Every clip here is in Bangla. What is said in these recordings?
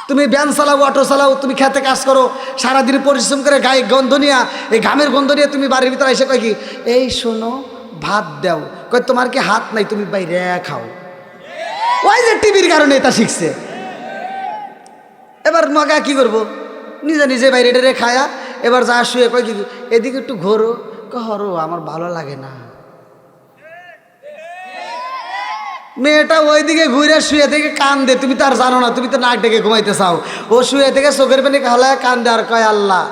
তুমি ভ্যান চালাও, অটো চালাও, তুমি খেতে কাজ করো, সারাদিন পরিশ্রম করে গায়ে গন্ধ নিয়ে, এই ঘামের গন্ধ নিয়ে তুমি বাড়ির ভিতরে এসে কয় কি, এই শোনো ভাত দাও, কয় তোমার কি হাত নাই, তুমি বাইরে খাও। ওই যে টিভির কারণে এটা শিখছে। এবার মগা কি করবো, নিজে নিজে বাইরে টেরে খায়া এবার যা শুয়ে কয় কি, এদিকে একটু ঘোরো, হরো আমার ভালো লাগে না। মেয়েটা ওইদিকে ঘুরে শুয়ে থেকে কান্দে, তুমি তো আর জানো না, তুমি তো নাক ডেকে ঘুমাইতে চাও। ও শুয়ে থেকে চোখের পানি হালায় কান্দে আর কয় আল্লাহ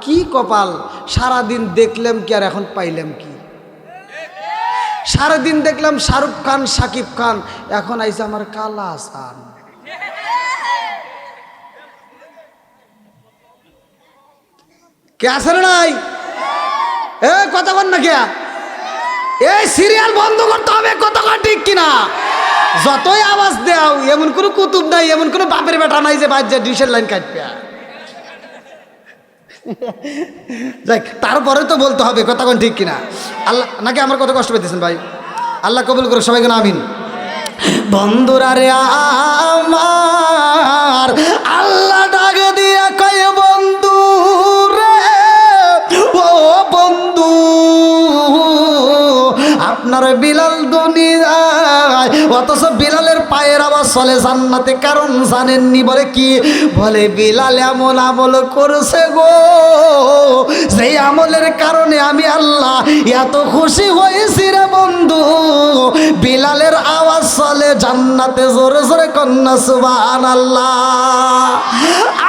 কি কপাল, সারাদিন দেখলাম কি আর এখন পাইলাম কি। সারাদিন দেখলাম শাহরুখ খান, সাকিব খান, এখন আইসে আমার কালা আসান। কে আছে না নাই? এ কথা বল না কে, এই সিরিয়াল বন্ধ করতে হবে, কথা ঠিক কিনা? যতই আওয়াজ দেও, এমন কোনো কুতুব নাই, এমন কোনো বাপের বেটা নাই যে বাচ্চা ডিশের লাইন কাটবে। যাই, তারপরে তো বলতে হবে কথা ঠিক কিনা। আল্লাহ নাকি আমার কত কষ্ট পেতেছেন ভাই, আল্লাহ কবুল করো সবাইকে না আমিন। বন্ধুরা রে আমার, আল্লাহ ডাক দিয়া কয় বন্ধু রে, ও বন্ধু আপনার বিলাল দুনিয়ায়, অথচ বিলালের পায়ের আওয়াজ চলে জান্নাতে, কারণ জানেননি? বলে কি? বলে বিলাল এমন আমল করছে গো, সেই আমলের কারণে আমি আল্লাহ এত খুশি হয়েছি রে বন্ধু, বিলালের আওয়াজ চলে জান্নাতে, জোরে জোরে কন্যা সুবহানাল্লাহ।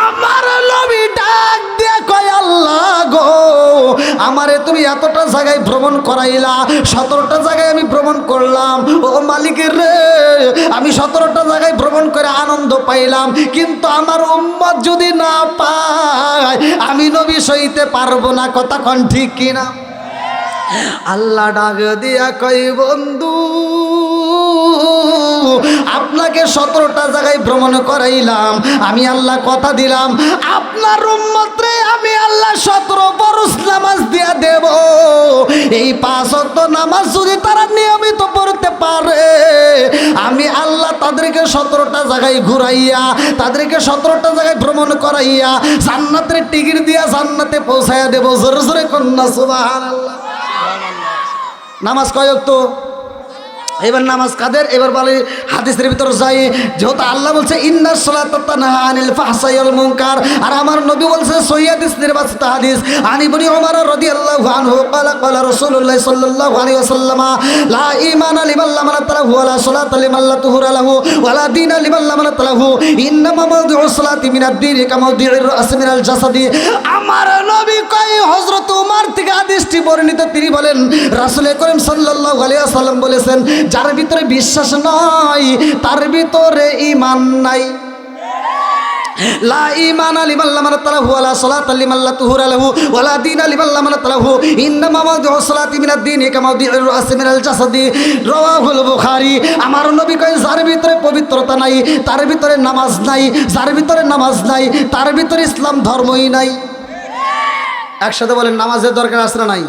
আমার নবী ডাক দিয়ে কয় আল্লাহ গো, আমারে তুমি এতটা জায়গায় ভ্রমণ করাইলা, 17টা জায়গায় আমি ভ্রমণ করলাম, ও মালিকের রে আমি 17টা জায়গায় ভ্রমণ করে আনন্দ পাইলাম, কিন্তু আমার উম্মত যদি না পায় আমি নবী সইতে পারবো না। কথা কোন ঠিক কিনা? আল্লাহ ডাক দিয়া কই বন্ধু আপনাকে 17টা জায়গায় ভ্রমণ করাইলাম, আমি আল্লাহ কথা দিলাম আপনার উম্মতরে আমি আল্লাহ 17 ফরজ নামাজ দিয়া দেব। এই 5 ওয়াক্ত নামাজ যদি তারা নিয়মিত পড়তে পারে, আমি আল্লাহ তাদেরকে 17টা জায়গায় ঘুরাইয়া, তাদেরকে 17টা জায়গায় ভ্রমণ করাইয়া জান্নাতের টিকিট দিয়া জান্নাতে পৌঁছাইয়া দেব। জোরে জোরে কন্যা সুবহানাল্লাহ। নামাজ কয় ওয়াক্ত? এবার নামাজ কাদের? এবার বলে হাদিসের ভিতর যাই, যেহেতু আল্লাহ বলছে ইন্নাস সালাতা তানহা আনিল ফাহশাই ওয়াল মুনকার, আর আমার নবী বলছে সহিহ হাদিস, নির্বাচিত হাদিস, আনি ইবনে ওমর রাদিয়াল্লাহু আনহু ক্বালা ক্বালা রাসূলুল্লাহ সাল্লাল্লাহু আলাইহি ওয়াসাল্লাম লা ঈমানা লিমান লাম নাতালাহু ওয়ালা সালাতা লিমান লা তুহুরা লাহু ওয়ালা দীনা লিমান লাম নাতালাহু, ইন্নামা মাওদিউস সালাতি মিনাদ দীনি কামাওদিউর রাস মিনাল জাসাদি। আমার নবী কয়, হযরত ওমর থেকে হাদিসটি বর্ণিত, তিনি বলেন রাসূল করিম সাল্লাল্লাহু আলাইহি ওয়াসাল্লাম বলেছেন, যার ভিতরে বিশ্বাস নাই তার ভিতরে ঈমান নাই। লা ঈমানা লিমান লাম নাতালাহু ওয়ালা সালাতা লিমান লা তুহুরা লাহু ওয়ালা দীনা লিমান লাম নাতালাহু, ইন্নামা মাওদিউস সালাতি মিনাদ দীনি কামাওদিউর রাস মিনাল জাসাদি। রাওয়াহুল বুখারী। আমার নবী কয়, যার ভিতরে পবিত্রতা নাই তার ভিতরে নামাজ নাই, যার ভিতরে নামাজ নাই তার ভিতরে ইসলাম ধর্মই নাই। একসাথে বলেন নামাজের দরকার আছে না নাই?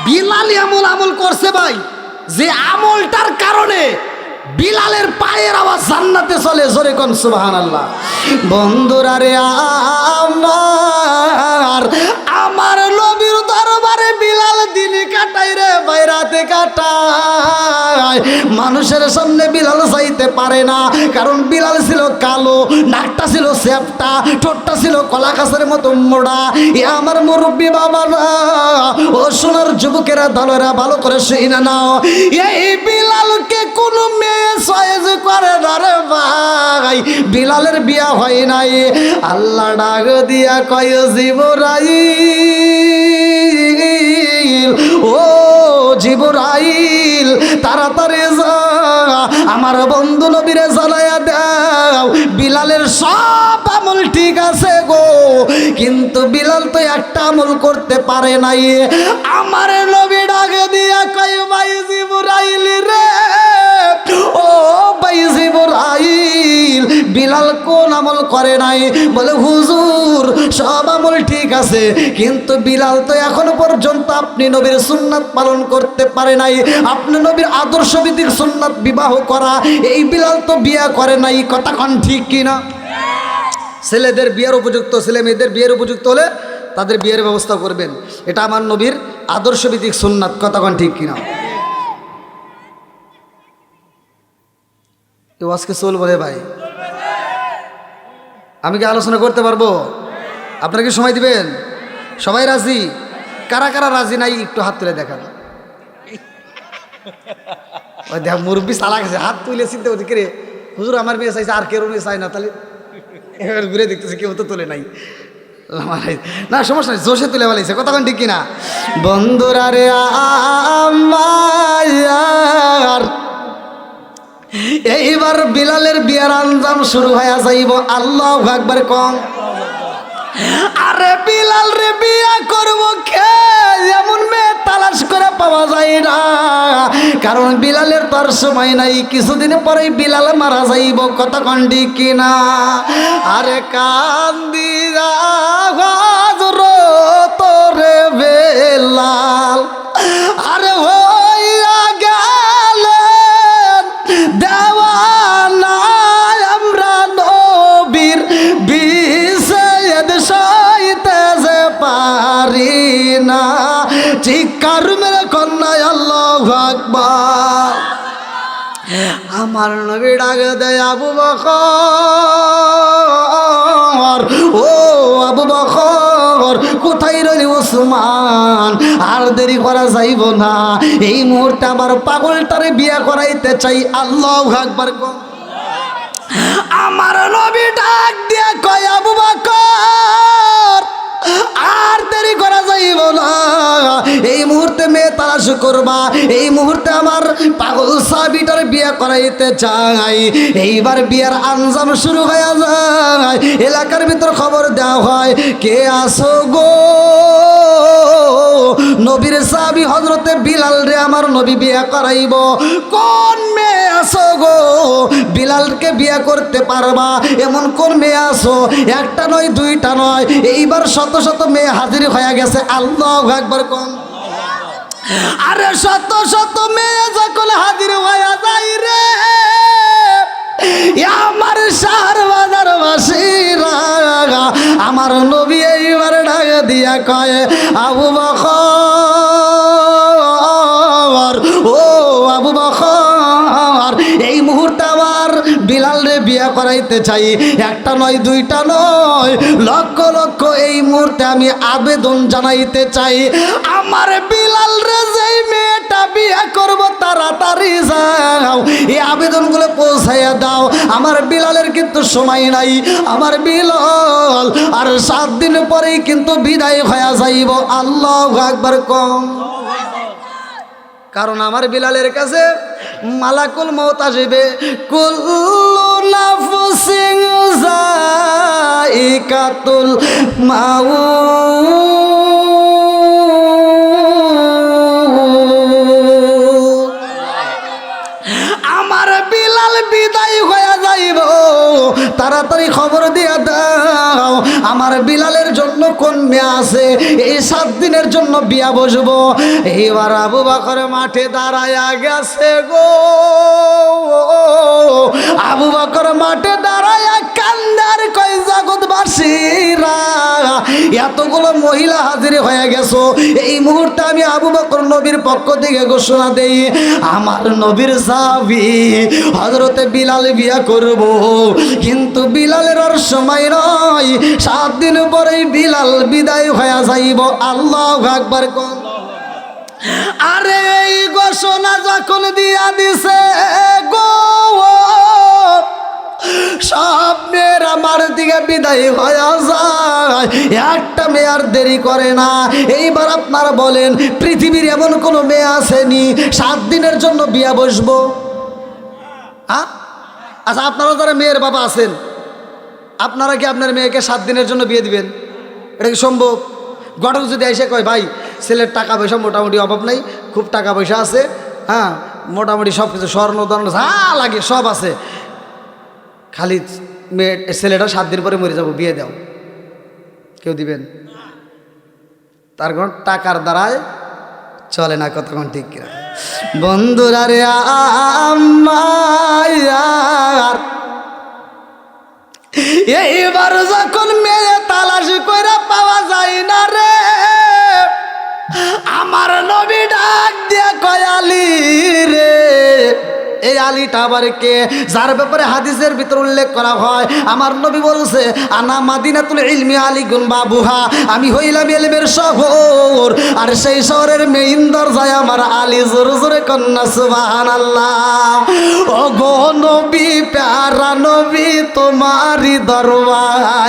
বিলাল এমন আমল করছে ভাই, যে আমলটার কারণে বিলালের পায়ের আওয়াজ জান্নাতে চলে। জোরে কোন সুবহানাল্লাহ। বন্ধুরা রে আমার নবীর দরবারে বিলাল দিনে কাটাই রে ভাই, রাতে কাটায়। মানুষের সামনে বিলাল চাইতে পারে না, কারণ বিলাল ছিল কালো, নাকটা ছিল চ্যাপ্টা, ঠোঁটটা ছিল কলা গাছের মতো মোড়া। এ আমার মুরব্বী বাবারা, ও সোনার যুবকেরা, দলেরা ভালো করে শুনে নাও, এই বিলালকে কোনো মেয়ে চয়েস করে না রে ভাই, বিলালের বিয়া হয় নাই। আল্লাহ ডাক দিয়া কয় জিবরাইল, ও জিবরাইল তাড়াতাড়ি যা, আমার বন্ধু নবীরে জানায়া দাও বিলালের সব আমল ঠিক আছে গো, কিন্তু বিলাল তো একটা আমল করতে পারে নাই। আমার নবী ডাক দিয়া কয় ভাই জিবরাইল রে, ও ভাই জিবরাইল, বিলাল কোন আমল করে নাই? বলে হুজুর সব আমল ঠিক আছে, কিন্তু বিলাল তো এখনো পর্যন্ত আপনি নবীর সুন্নাত পালন করতে পারে নাই। আপনি নবীর আদর্শ ভিত্তিক সুন্নাত বিবাহ করা, এই বিলাল তো বিয়া করে নাই। কথা কোন ঠিক কিনা? ছেলেদের বিয়ের উপযুক্ত, ছেলে মেয়েদের বিয়ের উপযুক্ত হলে তাদের বিয়ের ব্যবস্থা করবেন। এটা আমার নবীর আদর্শভিত্তিক সুন্নাত। কথাক্ষণ ঠিক কিনা? তো আজকে চলবো রে ভাই, আমি কি আলোচনা করতে পারবো? আপনারা কি সময় দিবেন? সবাই রাজি? কারা কারা রাজি নাই একটু হাত তুলে দেখান। ওই দেখ মুরব্বী চালা গেছে, হাত তুলে চিন্তা করছে কে রে হুজুর আমার মেয়ে চাইছে, আর কেউ মেয়ে চাই না, তাহলে এবার ঘুরে দেখতেছে কেউ তো তোলে নাই। না সমস্যা নেই, জোশে তুলে বলেছে। কতক্ষণ ঠিক কিনা? বন্ধুরা রে আমার এইবার বিলালের বিয়ার আঞ্জাম শুরু হয়ে যাইব। আল্লাহু আকবার কম। আরে বিলাল রে বিয়া করবো কে? এমন মেয়ে তালাশ করে পাওয়া যায় না, কারণ বিলালের তার সময় নাই, কিছুদিন পরেই বিলাল মারা যাইব। কতক্ষণ ঠিক কিনা? আরে কান্দিরা তোরে বেলাল আরে হইয়া গেলেন দেওয়ানা, আমরা নবীর বিছেদ সইতে যে পারি না। চিৎকার মেরে কন্যায় আল্লাহু আকবার। আমার নবী ডাক দেয় আবু বকর, ও আবু বকর কোথায় রইলি ওসমান? আর দেরি করা যাইব না, এই মুহূর্তে আমার পাগলটারে বিয়ে করাইতে চাই। আল্লাহু আকবার। আমার নবী ডাক দিয়ে কয় আবু বকর আর দেরি করা যাইব না, এই মুহূর্তে মেয়ে তালাশ করবা, এই মুহূর্তে আমার পাগল সাহাবীটার বিয়ে করাইতে চাই। এইবার বিয়ের আঞ্জাম শুরু হয়ে যায়। এলাকার ভিতর খবর দেওয়া হয়, কে আসো গো? নবীর সাহাবী হযরতে বিলাল রে আমার নবী বিয়ে করাইব। কোন মেয়ে আসো গো? বিলালকে বিয়ে করতে পারবা এমন কোন মেয়ে আসো? একটা নয়, দুইটা নয়, এইবার শত শত মেয়ে হাজির হয়ে গেছে। আল্লাহু আকবার কোন। আরে শত শত মেয়ে যখন হাজির হয়ে যায় রে আমার শহর বাজার বাসীরা, আমার নবী এইবার ডাক দিয়া কয় আবু বকর, ও আবু বকর এই মুহূর্তে আমার বিলাল রে বিয়ে করাইতে চাই। একটা নয়, দুইটা নয়, লক্ষ লক্ষ এই মুহূর্তে আমি আবেদন জানাইতে চাই। আমার বিলাল রে যেই মেয়েটা বিয়ে করবো তাড়াতাড়ি যাও, এই আবেদনগুলো পৌঁছাইয়া দাও। আমার বিলালের কিন্তু সময় নাই, আমার বিলাল আর 7 দিন পরেই কিন্তু বিদায় হয়ে যাইব। আল্লাহু আকবার কম। কারণ আমার বিলালের কাছে মালাকুল মউত আসবে। কুল্লু নাফসিন যায়িকাতুল মাউত। আমার বিলাল বিদায় হয়ে যাইব, তাড়াতাড়ি খবর দিয়া দাও আমার বিলালের জন্য কোন মেয়ে আছে, এই 7 দিনের জন্য বিয়া বসবো। এইবার আবু বকর মাঠে দাঁড়ায়া গেছে গো, আবু বকর মাঠে দাঁড়ায়া কান্দার কই জগৎবাসীরা, এতগুলো মহিলা হাজির হয়ে গেছো, এই মুহূর্তে আমি আবু বকর নবীর পক্ষ থেকে ঘোষণা দেই, আমার নবীর সাহাবী হযরতে বিলাল বিয়া করব, কিন্তু বিলালের আর সময় নয়, 7 দিন পরেই বিলাল বিদায় হয়ে যাইব। আল্লাহু আকবার কোন। আরে এই ঘোষণা যখন দিয়া দিছে গো, সব মেয়ের আমার দিকে বিদায় হয়ে যায়, একটা মেয়ে আর দেরি করে না। এইবার আপনারা বলেন, পৃথিবীর এমন কোনো মেয়ে আসেনি 7 দিনের জন্য বিয়া বসবো? হ্যাঁ, আচ্ছা আপনারা যারা মেয়ের বাবা আছেন, আপনারা কি আপনার মেয়েকে 7 দিনের জন্য বিয়ে দিবেন? এটা কি সম্ভব? ঘটক যদি এসে কয় ভাই ছেলের টাকা পয়সা মোটামুটি অভাব নাই, খুব টাকা পয়সা আছে, হ্যাঁ মোটামুটি সব কিছু স্বর্ণ দণ্ড যা লাগে সব আছে, খালি মেয়ে ছেলেটা 7 দিন পরে মরে যাবো, বিয়ে দাও, কেউ দিবেন? তার কারণ টাকার দ্বারায় চলে না। কতক্ষণ ঠিক কিনা? বন্ধুরা রে আমার এইবার যখন মেয়ে তালাশ কইরা পাওয়া যায় না রে, আমার নবী ডাক দিয়া কয় আলী রে। এই আলীটা আবার কে? যার ব্যাপারে হাদিসের ভিতর উল্লেখ করা হয়, আমার নবী বলছে আনা মাদিনাতুল ইলমি আলী গুন বাবুহা, আমি হইলাম ইলমের শহর, আর সেই শহরের মেইন দরজায় আমার আলী। জোরে জোরে কন্যা সুবহানাল্লাহ। ও গো নবী, প্যারা নবী, তোমারই দরবার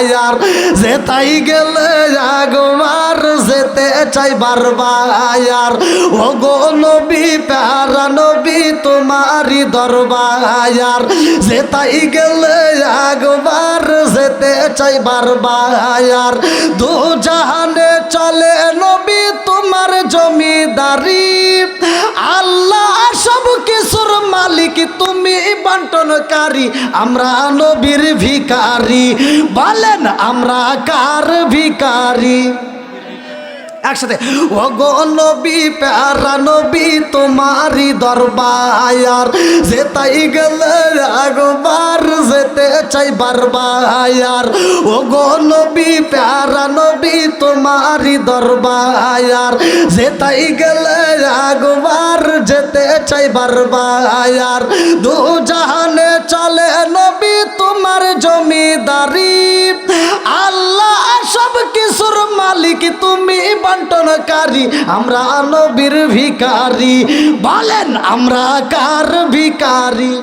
যেতাই গেলে একবার যেতে চাই বারবার। ও গো নবী, প্যারা নবী, তোমারই দরবার যেতাই গেলে একবার যেতে চাই বারবার। দু জাহানে চলে নবী তোমার জমিদারি, আল্লাহ সব কিছুর মালিক, তুমি বন্টনকারী, আমরা নবীর ভিখারি। বলেন আমরা কার ভিখারি? একসাথে, ও গো নবী, প্যারা নবী, তোমারই দরবার যেতাই গেলে একবার যেতে চাই বারবার। ও গো নবী, প্যারা নবী, তোমারই দরবার যেতাই গেলে একবার যেতে চাই বারবার। দু জাহানে চলে নবী তোমার জমিদারি, আল্লাহ সব কিছুর মালিক, তুমি বন্টনকারী, আমরা নবীর ভিখারি। বলেন আমরা কার ভিখারি?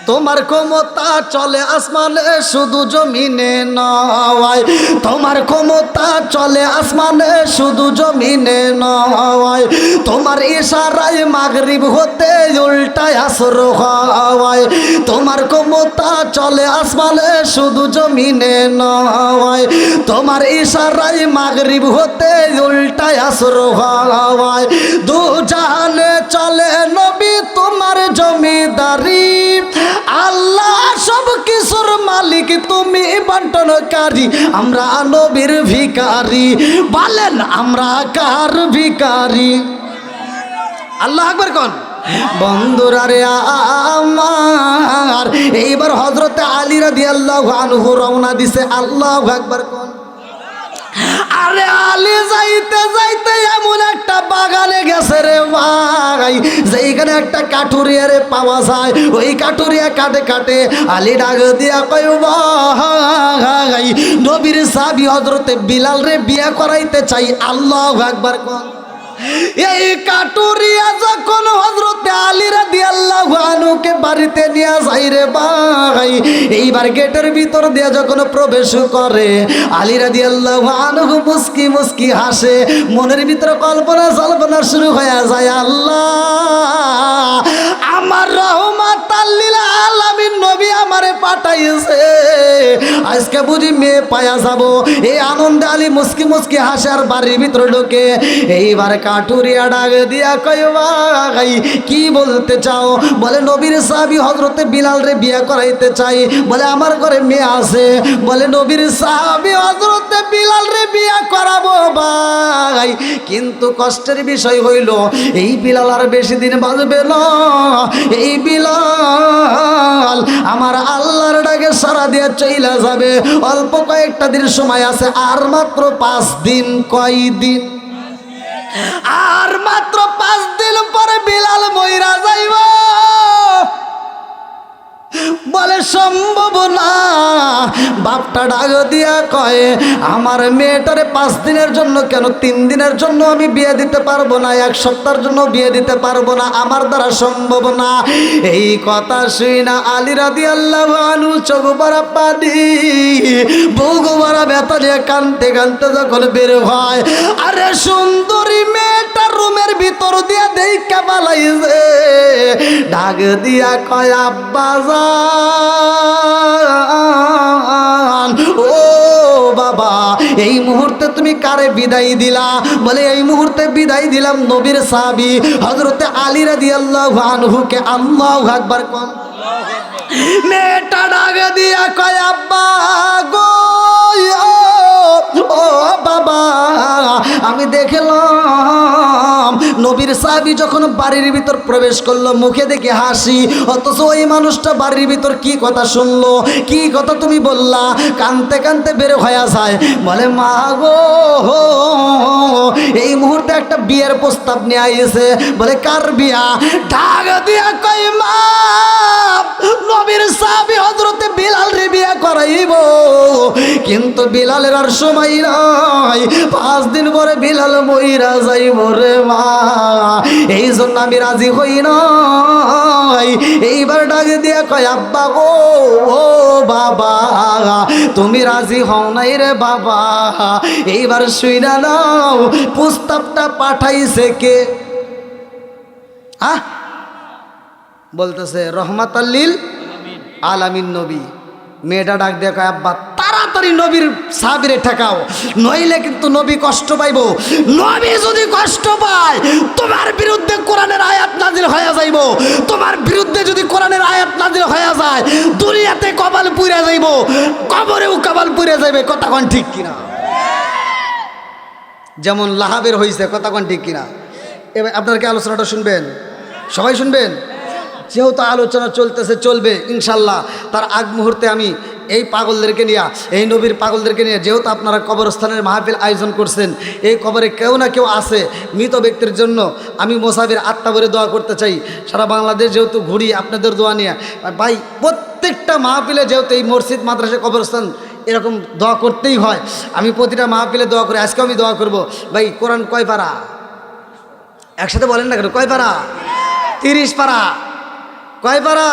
তোমার ক্ষমতা চলে আসমানে শুধু জমিনে নয়, তোমার ক্ষমতা চলে আসমানে শুধু জমিনে নয়, তোমার ইশারায় মাগরিব হতে উল্টায় আসর হয়। তোমার ক্ষমতা চলে আসমানে শুধু জমিনে নয়, তোমার ইশারায় মাগরিব হতে উল্টায় আসর হয়। দু জাহানে চলে নবী তোমার জমিদারি, আল্লাহ সব কিছুর মালিক, তুমি বন্টনকারী, আমরা নবীর ভিখারি। বলেন আমরা কার ভিখারি? আল্লাহ আকবার কোন বন্ধুরা রে আমার। এইবার হযরতে আলী রাদিয়াল্লাহু আনহু রওনা দিছে। আল্লাহু আকবার কোন। আরে আলী যাইতে যাইতে এমন একটা বাগানে গেছে রে ভাই, যেখানে একটা কাঠুরিয়ারে পাওয়া যায়। ওই কাঠুরিয়া কাটে কাটে আলী ডাক দিয়া কয় ভাই, নবীর সাহাবী হযরতে বিলাল রে বিয়ে করাইতে চাই। আল্লাহু আকবার কোন। এই কাটুরিয়া যখন হযরতে আলী রাদিয়াল্লাহু আনহুকে বাড়িতে নিয়ে যায় রে ভাই, এইবার গেটের ভিতর দিয়ে যখন প্রবেশ করে আলী রাদিয়াল্লাহু আনহু মুস্কি মুস্কি হাসে, মনের ভিতরে কল্পনা জল্পনা শুরু হয়ে যায়। আল্লাহ আমার রহমাতাল লিল আলামিন নবী আমারে পাঠাইছে, আজকে বুঝি মেয়ে পায়া যাব। এই আনন্দে আলী মুস্কি মুস্কি হাসে আর বাড়ির ভিতরে ঢোকে। এইবার কাটুরিয়া ডাক দিয়া কয় ভাই কি বলতে চাও? বলে নবীর সাহাবী হযরতে বিলাল রে বিয়ে করাইতে চাই। বলে আমার ঘরে মেয়ে আছে। বলে নবীর সাহাবী হযরতে বিলাল রে বিয়ে করাবো ভাই, কিন্তু কষ্টের বিষয় হইল এই বিলাল আর বেশি দিন বাঁচবে না। এই বিলাল আমার আল্লাহর ডাকে সারা দিয়ে চইলা যাবে। অল্প কয়েকটা দিন সময় আছে, আর মাত্র 5 দিন। কয় দিন? আর মাত্র 5 দিন পরে বিলাল মইরা যাইব। বলে সম্ভব না। বাপটা ডাক দিয়া কয় আমার মেয়েটারে 5 দিনের জন্য কেন 3 দিনের জন্য আমি বিয়ে দিতে পারবো না, 1 সপ্তাহের জন্য বিয়ে দিতে পারবো না, আমার দ্বারা সম্ভব না। এই কথা শুই না আলী রাদিয়াল্লাহু আনহু চোখ ভরা পানি, বুক ভরা ব্যথা নিয়ে কাঁদতে কাঁদতে যখন বের হয়, আরে সুন্দরী মেয়েটা রুমের ভিতর দিয়া দেইখা পালাইছে। ডাক দিয়া কয় আব্বা জান, ও বাবা এই মুহূর্তে তুমি কারে বিদায় দিলা? বলে এই মুহূর্তে বিদায় দিলাম নবীর সাহাবী হযরতে আলী রাদিয়াল্লাহু আনহুকে। আল্লাহু আকবার কোন। মেয়েটা ডাক দিয়া কয় আব্বা গো, ও বাবা আমি দেখলাম নবীর সাহাবী সাহাবী যখন বাড়ির ভিতর প্রবেশ করলো, মুখে দেখে হাসি, অথচ ওই মানুষটা বাড়ির ভিতর কি কথা শুনলো, কি কথা তুমি বললা, কানতে কানতে বের হয়ে যায়। বলে মা গো, এই মুহূর্তে একটা বিয়ের প্রস্তাব নিয়ে আইছে। বলে কার বিয়া? ডাক দিয়া কই মা, নবীর সাহাবী হযরতে বিলাল রে বিয়া করাইব, কিন্তু বিলালের আর সময় নাই, 5 দিন পরে বিলাল মইরা যাইব রে মা, এই জন্য আমি রাজি হই নাই। এইবার ডাক দিয়া কয় আব্বা গো, ও বাবা, তুমি রাজি হও নাই রে বাবা। এইবার শুইনা নাও, প্রস্তাবটা পাঠাইছে কে? বলতেছে রহমাতাল লিল আলামিন নবী। মেয়েটা ডাক দিয়ে কয় আব্বা তাড়াতাড়ি নবীর সাহাবীরে ঠেকাও, নইলে কিন্তু নবী কষ্ট পাইব। নবী যদি কষ্ট পায়, তোমার বিরুদ্ধে কোরআনের আয়াত নাজিল হয়ে যাইব। তোমার বিরুদ্ধে যদি কোরআনের আয়াত নাজিল হয়ে যায়, দুনিয়াতে কপাল পুড়ে যাইব, কবরেও কপাল পুড়ে যাইবে। কথা কোন ঠিক কিনা? যেমন লাহাবের হয়েছে, কথা কোন ঠিক কিনা? এবার আপনারা কি আলোচনাটা শুনবেন? সবাই শুনবেন? যেহেতু আলোচনা চলতেছে, চলবে ইনশাল্লাহ। তার আগ মুহূর্তে আমি এই পাগলদেরকে নিয়ে, এই নবীর পাগলদেরকে নিয়ে, যেহেতু আপনারা কবরস্থানের মাহফিল আয়োজন করছেন, এই কবরে কেউ না কেউ আছে, মৃত ব্যক্তির জন্য আমি মোসাফির আত্মা ভরে দোয়া করতে চাই। সারা বাংলাদেশ যেহেতু ঘুরি আপনাদের দোয়া নিয়ে, ভাই প্রত্যেকটা মাহফিলে যেহেতু এই মসজিদ মাদ্রাসা কবরস্থান এরকম দোয়া করতেই হয়, আমি প্রতিটা মাহফিলে দোয়া করি। আজকেও আমি দোয়া করব। ভাই কোরআন কয় পারা? একসাথে বলেন না কেন? কয় পারা? 30 পারা। কয় পারা?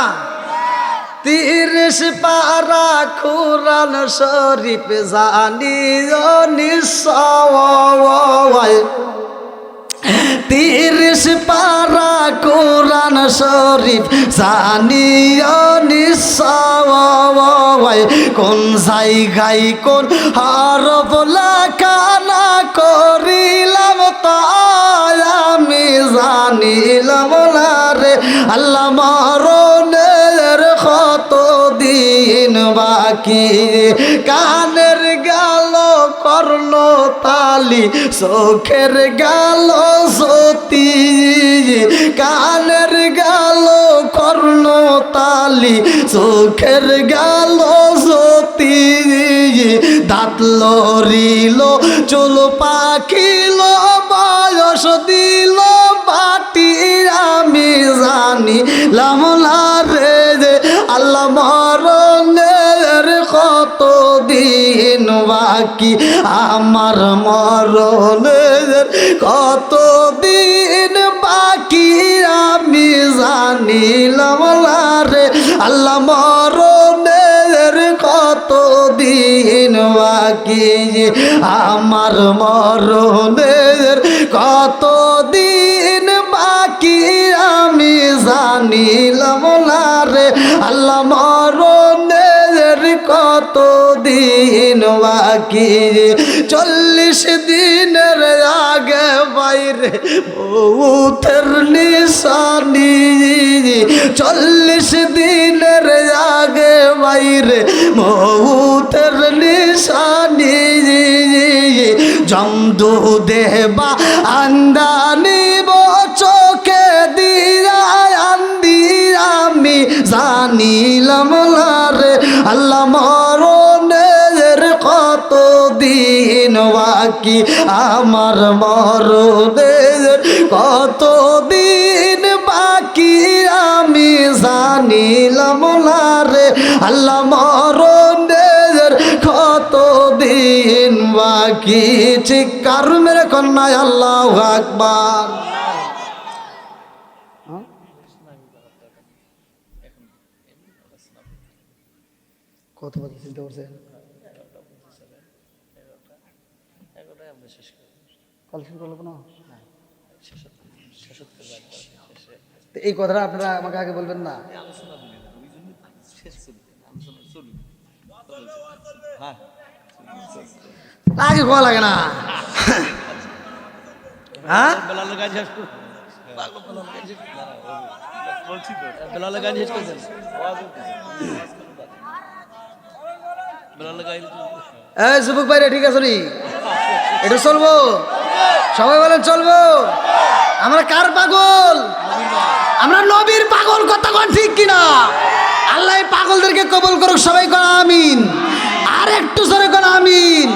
30 পারা কোরআন শরীফ জানিও নিশ্চয়। 30 পারা কোরআন শরীফ জানিও নিশ্চয়। কোন জায়গায় কোন হরফ লেখা না করিলাম তাই আমি জানিলাম না রে আল্লাহ। মরণের কত দিন বাকি, কানের গেল কর্ণ তালি, চোখের গেল সতী, কানের গেল কর্ণ তালি, চোখের গেল সতী, দাঁত লড়িল চুল পাখিল, বয়স দিল বাটি আমি জানিলাম না রে আল্লাহ। মরণের কত দিন বাকি, আমার মরণের কত দিন বাকি আমি জানিলাম না রে আল্লাহ। মরণের কত দিন বাকি, আমার মরণের কত দিন বাকি আমি জানিলাম না রে আল্লাহ। মরণের কত দিন বাকি, 40 দিনের আগে বাইরে মৌতের নিশানি, 40 দিনের আগে বাইরে মৌতের নিশানি, জমদু দেবা আন্দানিব চোখে দিয়া আন্দি আমি জানিলাম না রে আল্লাহ। মরণের কত দিন বাকি, আমার মরণের কত দিন বাকি আমি জানিলাম না রে আল্লাহ। মরণের কত দিন বাকি, চিৎকার মেরে কন্যায় আল্লাহু আকবার। কত কথা চিন্তা করছেন? এই কথাটা আপনারা আমাকে আগে বলবেন না? আগে কোয়া লাগে না? হ্যাঁ এই যুবক ভাইরা ঠিক আছে নি? এটা চলবো? সবাই বলেন চলবো? আমরা কার পাগল? আমরা নবীর পাগল। কথা কোন ঠিক কিনা? আল্লাহ এই পাগলদেরকে কবুল করুক। সবাই কোন আমিন। আর একটু জোরে কোন আমিন।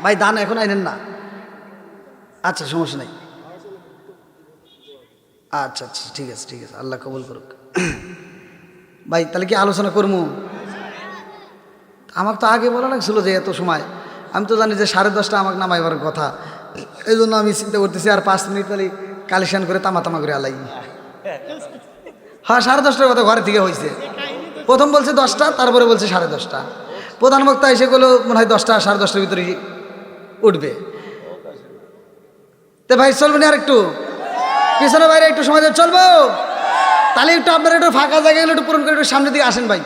ভাই দান এখন আইনেন না? আচ্ছা সমস্যা নাই। আচ্ছা আচ্ছা ঠিক আছে ঠিক আছে, আল্লাহ কবুল করুক। ভাই তাহলে কি আলোচনা করবো? আমার তো আগে বলা লাগছিল যে এত সময়, আমি তো জানি যে 10:30 আমাকে নামাইবার কথা, এই জন্য আমি চিন্তা করতেছি আর 5 মিনিট তাহলে কালেকশন করে তামা করে আলাই। হ্যাঁ 10:30টার কথা ঘরে থেকে হয়েছে। প্রথম বলছে 10টা, তারপরে বলছে 10:30। প্রধান বক্তা এসে গেলো মনে হয় 10টা 10:30টার ভিতরে উঠবে। তো ভাই চলবে না আর একটু পিছনে বাইরে একটু সময় দিয়ে চলবো? তাহলে একটু আপনারা একটু ফাঁকা জায়গায় একটু পূরণ করে একটু সামনে দিকে আসেন ভাই।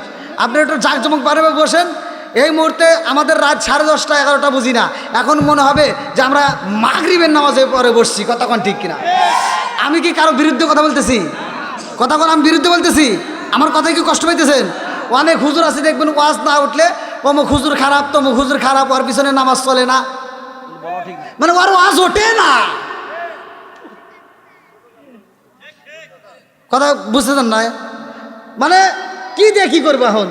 আপনারা একটু জাঁকজমক পারে বসেন। এই মুহূর্তে আমাদের রাত 10:30 11টা বুঝি না, এখন মনে হবে যে আমরা মাগরিবের নামাজে পরে বসছি। কথা কোন ঠিক কিনা? আমি কি কারো বিরুদ্ধে কথা বলতেছি? কথা কোন আমি বিরুদ্ধে বলতেছি? আমার কথায় কি কষ্ট পাইতেছেন? অনেক হুজুর আছে দেখবেন ওয়াজ না উঠলে অমুক হুজুর খারাপ তমুক হুজুর খারাপ, ওর পিছনে নামাজ চলে না, মানে ওর ওয়াজ ওঠে না। কথা বুঝতেছেন না? মানে কি দিয়ে কি করবো এখন?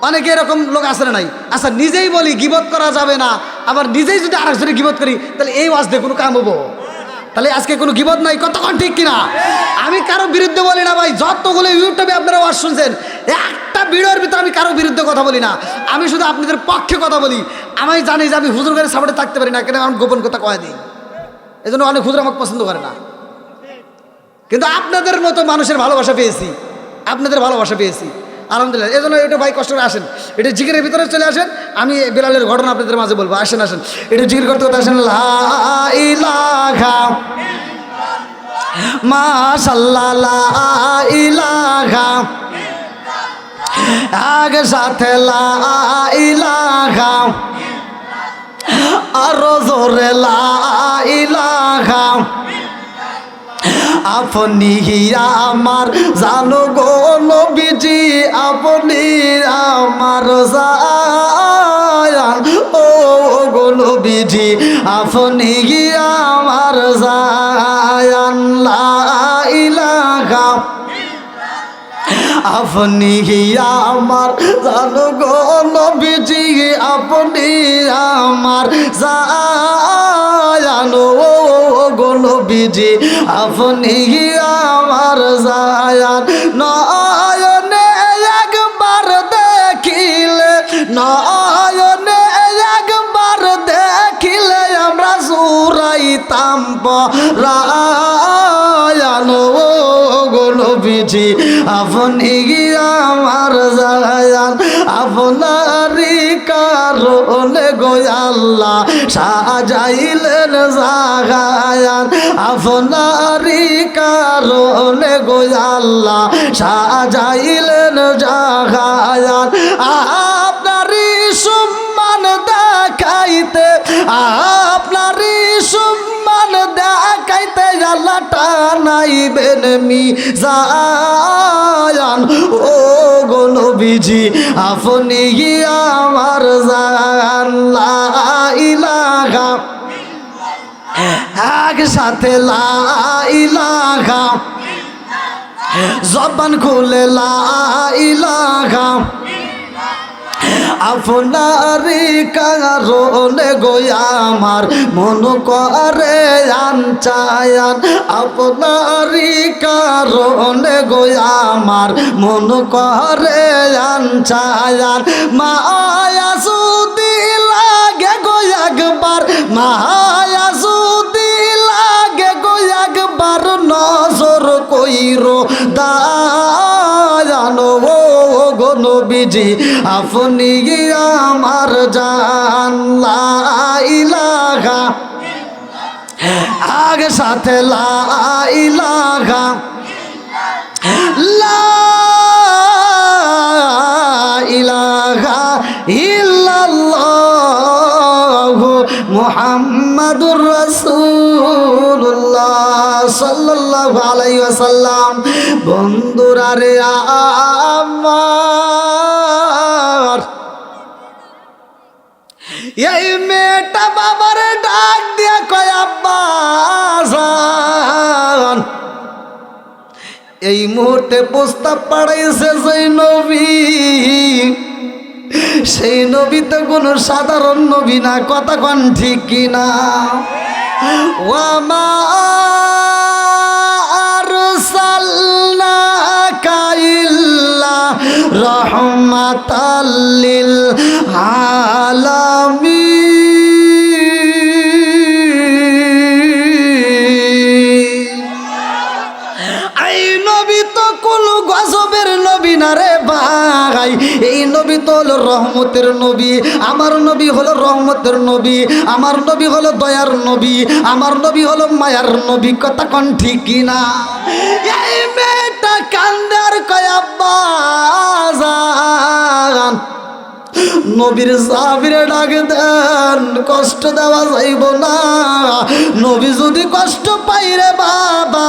অনেকে এরকম লোক আছে না নাই? আচ্ছা নিজেই বলি গিবত করা যাবে না, আবার নিজেই যদি আরেকজনের গিবত করি তাহলে এই ওয়াজ দিয়ে কোনো কাম হবো? তাহলে আজকে কোনো গিবত নাই। কতক্ষণ ঠিক কিনা? আমি কারো বিরুদ্ধে বলি না ভাই। যতগুলো ইউটিউবে আপনারা ওয়াজ শুনছেন, একটা ভিডিওর ভিতরে আমি কারো বিরুদ্ধে কথা বলি না। আমি শুধু আপনাদের পক্ষে কথা বলি। আমি জানি যে আমি হুজুর ঘরে সাপোর্টে থাকতে পারি না, কেন আমি গোপন কথা কয়ে দিই। এই জন্য অনেক হুজুর আমাকে পছন্দ করে না। কিন্তু আপনাদের মতো মানুষের ভালোবাসা পেয়েছি, আপনাদের ভালোবাসা পেয়েছি আলহামদুলিল্লাহ। এই জন্য এটা ভাই কষ্ট করে আসেন, এটা জিকিরের ভিতরে চলে আসেন। আমি বেলালের ঘটনা আপনাদের মাঝে বলবো। আসেন আসেন এটা জিকির করতে করতে আসেন। লা ইলাহা মাশাআল্লাহ লা ইলাহা, এক সাথে লা ইলাহা, আরো জোরে লা ইলাহা। আপনি আমার জানো গো নবীজি, আপনি আমার জান ও গো নবীজি, আপনি আমার জান। লা ইলাহা, আপনি আমার জানো গো নবীজি, আপনি আমার জান ও গো নবীজি, আপনি আমার জান। নয়নে একবার দেখিলে, নয়নে একবার দেখিলে আমরা জুড়াইতাম পরায়ান ও গো নবীজি, আপনি আমার জান। আপনারই কারণে গো আল্লাহ সাজাইলেন জাগায়ান, আপনারই কারণে গো আল্লাহ সাজাইলেন জাগায়ান। আপনারই সম্মান দেখাইতে, আপনারই সম্মান দেখাইতে আল্লাহ টানাইবেন মিজান ও গো নবীজি, আপনি আমার জান। লা ইলাহা, একসাথে লা ইলাহা, জবান খুলে লা ইলাহা। আপনারই কারণে গো আমার মন করে আনচায়ান, আপনারই কারণে গো আমার মন করে আনচায়ান। মায়া যদি লাগে গো একবার, মায়া যদি লাগে গো একবার, নজর কইরো দায়ান ও গো নবীজি, আপনি আমার জান। লা ইলাহা, আগে সাথে লা ইলাহা, লা ইলাহা ইল্লাল্লাহু মুহাম্মাদুর রাসূলুল্লাহ সাল্লাল্লাহু আলাইহি ওয়াসাল্লাম। বন্ধুরা রে আমার, এই মেয়েটা বাবার ডাক দিয়া কয় আব্বা এই মুহূর্তে প্রস্তাব পাঠাইছে সেই নবী, সেই নবী তো কোনো সাধারণ নবী না, কথা কোন ঠিক কিনা? ওয়ামা আরসালনাকা ইল্লা রাহমাতাল লিল আলামিন। এই নবী তো কোনো গজবের নবী না রে ভাই, এই নবী তো হলো রহমতের নবী। আমার নবী হলো রহমতের নবী, আমার নবী হলো দয়ার নবী, আমার নবী হলো মায়ার নবী, কথা কোন ঠিক কিনা? এই মেয়েটা কান্দার কয় আব্বা জান, নবীর সাহাবীরে ডাক দেন, কষ্ট দেওয়া যাইব না। নবী যদি কষ্ট পাই রে বাবা,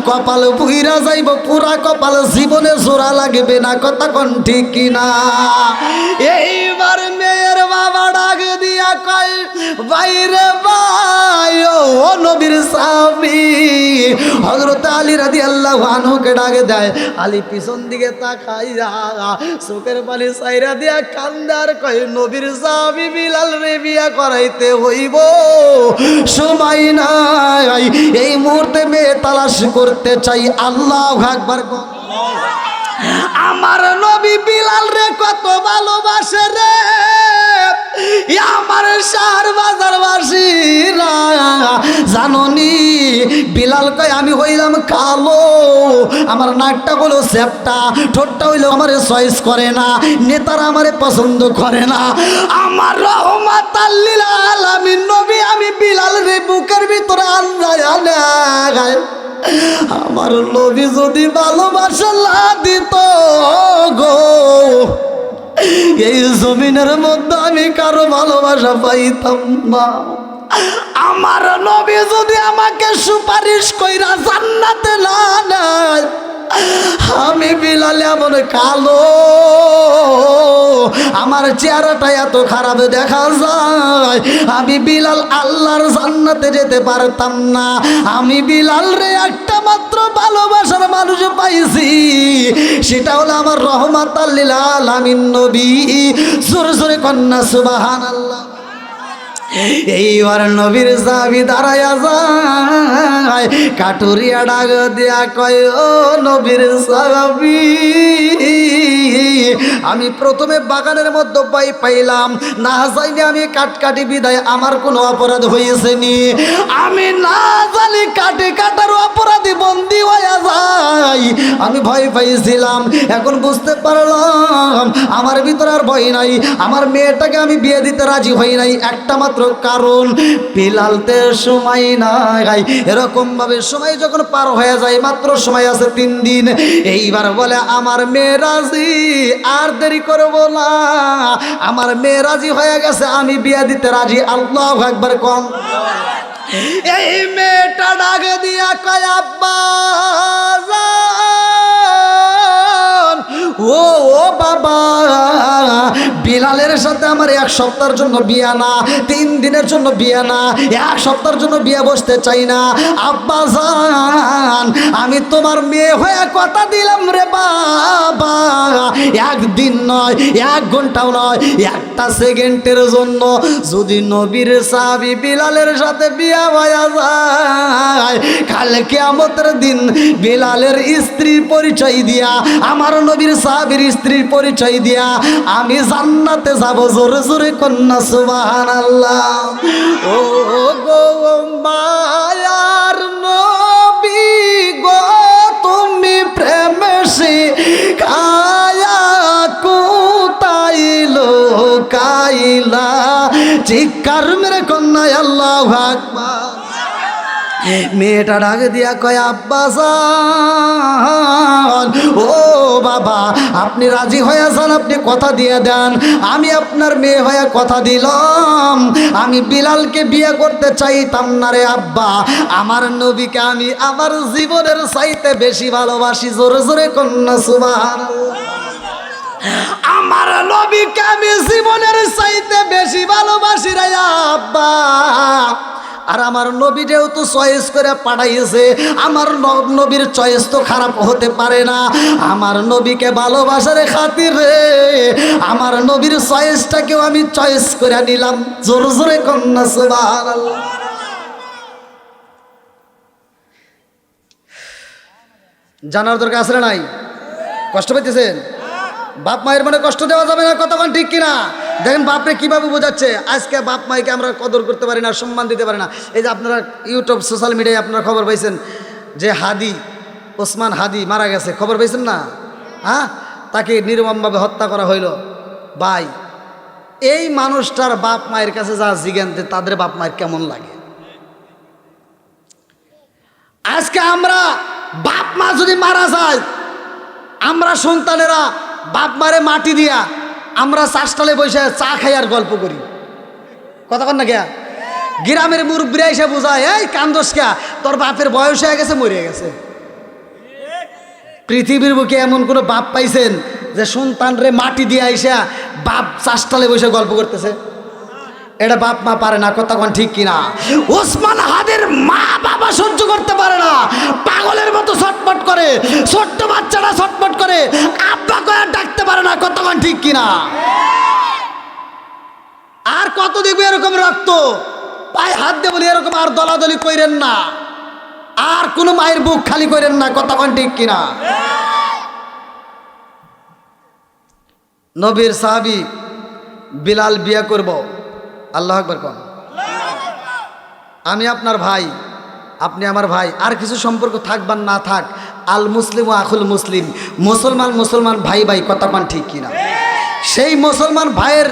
কপাল পুইরা যাইব, পুরা কপাল জীবনে জোড়া লাগবে না, কথা কোন ঠিক কিনা? এইবার মেয়ের বাবা ডাক দিয়া কয়, বাইরে ভাই ও নবীর সাহাবী হযরত আলী রাদিয়াল্লাহু আনহুকে ডাক দেয়। আলী পিছন দিকে তাকাইয়া চোখের পানি সাইরা দিয়া কান্দার কয়, নবীর সাহাবী বিলাল রে বিয়া করাইতে হইব, সময় নাই, এই মুহূর্তে মেয়ে তালাশ করতে চাই। আল্লাহু আকবার। আমার নবী বিলাল রে কত ভালোবাসে রে, আমার শহর বাজারবাসীরা জাননি। বিলাল কয়, আমি হইলাম কালো, আমার নাকটা হলো চ্যাপটা, ঠোঁটটা হইলো আমারে চয়েস করে না, নেতারা আমারে পছন্দ করে না। আমার রহমাতাল লিল আলামিন নবী আমি বিলাল রে বুকের ভিতরে আনজায়। আমার নবী যদি ভালোবাসা না দিত গো, এই জমিনের মধ্যে আমি কারো ভালোবাসা পাইতাম না। আমার নবী যদি আমাকে সুপারিশ কইরা জান্নাতে না নেয়, আমি বিলাল এমন কালো, আমার চেহারাটা এত খারাপ দেখা যায়, আমি বিলাল আল্লাহর জান্নাতে যেতে পারতাম না। আমি বিলাল রে একটা মাত্র ভালোবাসার মানুষ পাইছি, সেটা হলো আমার রহমাতাল লিল আলামিন নবী। জোরে জোরে কন্যা সুবহানাল্লাহ। এইবার নবীর সাহাবী দাঁড়ায়া যায়, কাটুরিয়া ডাক দিয়া কয়, ও নবীর সাহাবী আমি প্রথমে বাগানের মধ্যে পাইলাম না যাইলে আমি কাটকাটি বিদায়, আমার কোনো অপরাধ হয়েছে নি? আমি না জানি কাটে কাটার অপরাধী বন্দী হয়ে যাই, আমি ভয় পাইছিলাম। এখন বুঝতে পারলাম আমার ভিতরে আর ভয় নাই, আমার মেয়েটাকে আমি বিয়ে দিতে রাজি হই নাই একটা মাত্র কারণ, বিলালতে সময় নাই। এরকম ভাবে সময় যখন পার হয়ে যায়, মাত্র সময় আছে 3 দিন, এইবার বলে আমার মেয়ে রাজি, আর দেরি করবো না, আমার মেয়ে রাজি হয়ে গেছে, আমি বিয়ে দিতে রাজি। আল্লাহু আকবার কম। এই মেয়েটা ডাক দিয়া কয়, আব্বা ও ও বাবা, বিলালের সাথে আমার 1 সপ্তাহের জন্য বিয়া না, 3 দিনের জন্য বিয়া না, 1 সপ্তাহের জন্য বিয়া বসতে চাই না। আব্বা জান আমি তোমার মেয়ে হয়ে কথা দিলাম রে বাবা, 1 দিন নয়, 1 ঘন্টাও নয়, 1টা সেকেন্ডের জন্য যদি নবীর সাহাবী বিলালের সাথে বিয়া হয়ে যায়, কাল কিয়ামতের দিন বিলালের স্ত্রীর পরিচয় দিয়া, আমার নবীর সাহাবীর স্ত্রীর পরিচয় দিয়া আমি জান্নাতে যাব। জোরে জোরে কন্যা সুবহানাল্লাহ। ও গো মায়ার নবী গো, তুমি প্রেম শিখায়া কোথায় লুকাইলা, চিৎকার মেরে কন্যা আল্লাহু আকবার। মেয়েটা ডাক দিয়া কয়, আব্বা জান ও বাবা আপনি রাজি হয়ে যান, আপনি কথা দিয়ে দেন, আমি আপনার মেয়ে হয়ে কথা দিলাম, আমি বিলালকে বিয়ে করতে চাইতাম না রে আব্বা, আমার নবীকে আমি আমার জীবনের চাইতে বেশি ভালোবাসি। জোরে জোরে কন্যা সুবহানাল্লাহ। আমার নবীকে আমি জীবনের চাইতে বেশি ভালোবাসি রে আব্বা, আর আমার নবী যেহেতু চয়েস করে পাঠাইছে, আমার নবীর চয়েস তো খারাপ হতে পারে না। আমার নবীকে ভালোবাসার খাতিরে আমার নবীর চয়েসটাকেও আমি চয়েস করে নিলাম। জোরে জোরে কন্যা সুবহানাল্লাহ। জানার দরকার আছে না নাই? কষ্ট পাইতেছেন? বাপ মায়ের মনে কষ্ট দেওয়া যাবে না, কতক্ষণ ঠিক কিনা? দেখেন বাপরে কিভাবে বোঝাচ্ছে। আজকে বাপ মাইকে আমরা কদর করতে পারি না, সম্মান দিতে পারি না। এই যে আপনারা ইউটিউব সোশ্যাল মিডিয়ায় আপনারা খবর পাইছেন যে হাদি, ওসমান হাদি মারা গেছে, খবর পাইছেন না? হ্যাঁ, তাকে নির্মমভাবে হত্যা করা হইল। ভাই, এই মানুষটার বাপ মায়ের কাছে যা জিজ্ঞানতে তাদের বাপ মায়ের কেমন লাগে? আজকে আমরা বাপ মা যদি মারা যায়, আমরা সন্তানেরা বাপ মারে মাটি দিয়া আমরা চাষটালে বসে চা খাই আর গল্প করি। কতক্ষণ না গিয়া গ্রামের মুরব্বীরা এসে বোঝায়, এই কান্দোস কে, তোর বাপের বয়স হয়ে গেছে, মরে গেছে। পৃথিবীর বুকে এমন কোনো বাপ পাইছেন যে সন্তানরে মাটি দিয়ে আইসা বাপ চাষটালে বসে গল্প করতেছে? এটা বাপ মা পারে না, কতক্ষণ ঠিক কিনা? ওসমান হাদির মা বাবা সহ্য করতে পারে না, পাগলের মতো ছটফট করে, ছোট্ট বাচ্চারা ছটফট করে, আব্বা কয়ে ডাকতে পারে না, কতক্ষণ ঠিক কিনা? আর কত দেখবে এরকম রক্ত? পায়ে হাত দিয়ে বলি এরকম আর দলাদলি কইরেন না, আর কোনো মায়ের বুক খালি করেন না, কতক্ষণ ঠিক কিনা? নবীর সাহাবী বিলাল বিয়ে করব, আল্লাহু আকবার কোন। আমি আপনার ভাই, আপনি আমার ভাই, আর কিছু সম্পর্ক থাক বা না থাক, আল মুসলিম ও আখুল মুসলিম, মুসলমান মুসলমান ভাই ভাই, কতক্ষণ ঠিক কিনা? সেই মুসলমান ভাইয়ের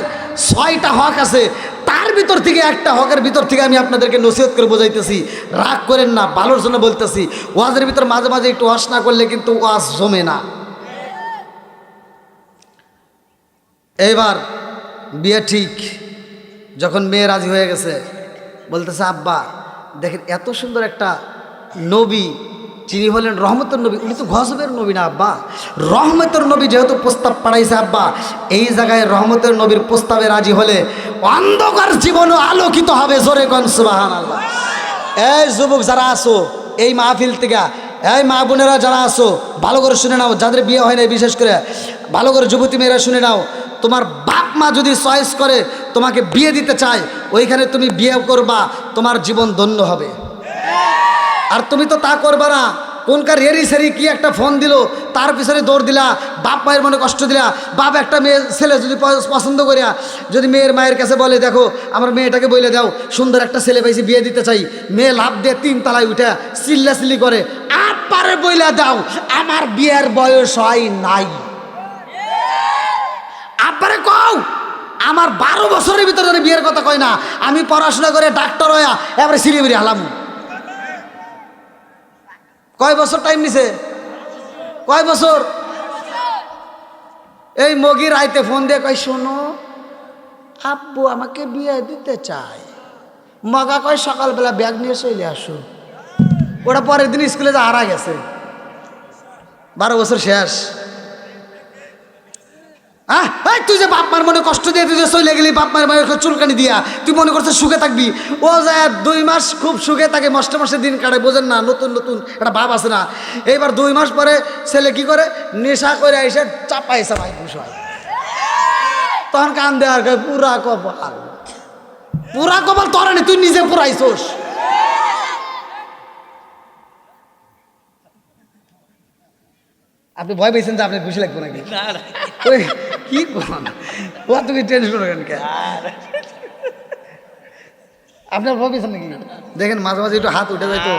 6টা হক আছে, তার ভিতর থেকে একটা হকের ভিতর থেকে আমি আপনাদেরকে নসিহত করে বোঝাইতেছি, রাগ করেন না, ভালোর জন্য বলতেছি। ওয়াজের ভিতর মাঝে মাঝে একটু ওয়াজ না করলে কিন্তু ওয়াজ জমে না। এইবার বিয়ে ঠিক, যখন মেয়ে রাজি হয়ে গেছে, বলতেছে আব্বা দেখেন এত সুন্দর একটা নবী, যিনি হলেন রহমতের নবী, উনি তো গজবের নবী না আব্বা, রহমতের নবী যেহেতু প্রস্তাব পাঠাইছে আব্বা, এই জায়গায় রহমতের নবীর প্রস্তাবে রাজি হলে অন্ধকার জীবনও আলোকিত হবে। জোরে কোন সুবহানাল্লাহ। এই যুবক যারা আসো এই মাহফিল থেকে, এই মা বোনেরা যারা আসো, ভালো করে শুনে নাও, যাদের বিয়ে হয় না বিশেষ করে ভালো করে যুবতী মেয়েরা শুনে নাও। তোমার বাপ মা যদি চয়েস করে তোমাকে বিয়ে দিতে চায়, ওইখানে তুমি বিয়ে করবা, তোমার জীবন ধন্য হবে। আর তুমি তো তা করবা না, কোনকার রেরি সেরি কি একটা ফোন দিল, তার পিছনে দৌড় দিলা, বাপ মায়ের মনে কষ্ট দিলা। বাপ একটা মেয়ে ছেলে যদি পছন্দ করিয়া যদি মেয়ের মায়ের কাছে বলে, দেখো আমার মেয়েটাকে বলে দাও, সুন্দর একটা ছেলে পাইছি, বিয়ে দিতে চাই, মেয়ে লাভ দিয়ে 3 তলায় উঠে চিল্লাচিল্লি করে, আপারে বইলা দাও আমার বিয়ের বয়স হয় নাই। আব্বারে কও আমার 12 বছরের ভিতরে বিয়ের কথা কয় না, আমি পড়াশোনা করে ডাক্তার হইয়া এবারে সিলিগুড়ি হালাম। কয় বছর টাইম নিছে? কয় বছর? এই মগি রাইতে ফোন দিয়ে কয়, শোনো আব্বু আমাকে বিয়ে দিতে চায়। মগা কয় সকালবেলা ব্যাগ নিয়ে চলে আসো। ওটা পরের দিন স্কুলে যা হারা গেছে, 12 বছর শেষ। তুই যে বাপ মার মনে কষ্ট দিয়ে তুই যে চলে গেলি, বাপ মায়ের মায়ের চুলকানি দিয়া তুই মনে করছিস সুখে থাকবি। ও যায় 2 মাস খুব সুখে থাকে, মাসে মাসে দিন কাটে, বোঝেন না, নতুন নতুন একটা ভাব আছে না। এইবার 2 মাস পরে ছেলে কি করে, নেশা করে এসে চাপাই চাপাই খুশ হয়, তখন কান দেওয়ার পুরা কপাল, পুরা কপাল তোর নি, তুই নিজে পুরাইছোস। আপনি ভয় পেয়েছেন যে আপনার খুশি লাগবে নাকি? কি ও তুমি টেনশন করেন কে? আপনার ভয় পেয়েছেন নাকি? দেখেন মাঝে মাঝে একটু হাত উঠে যায় তো।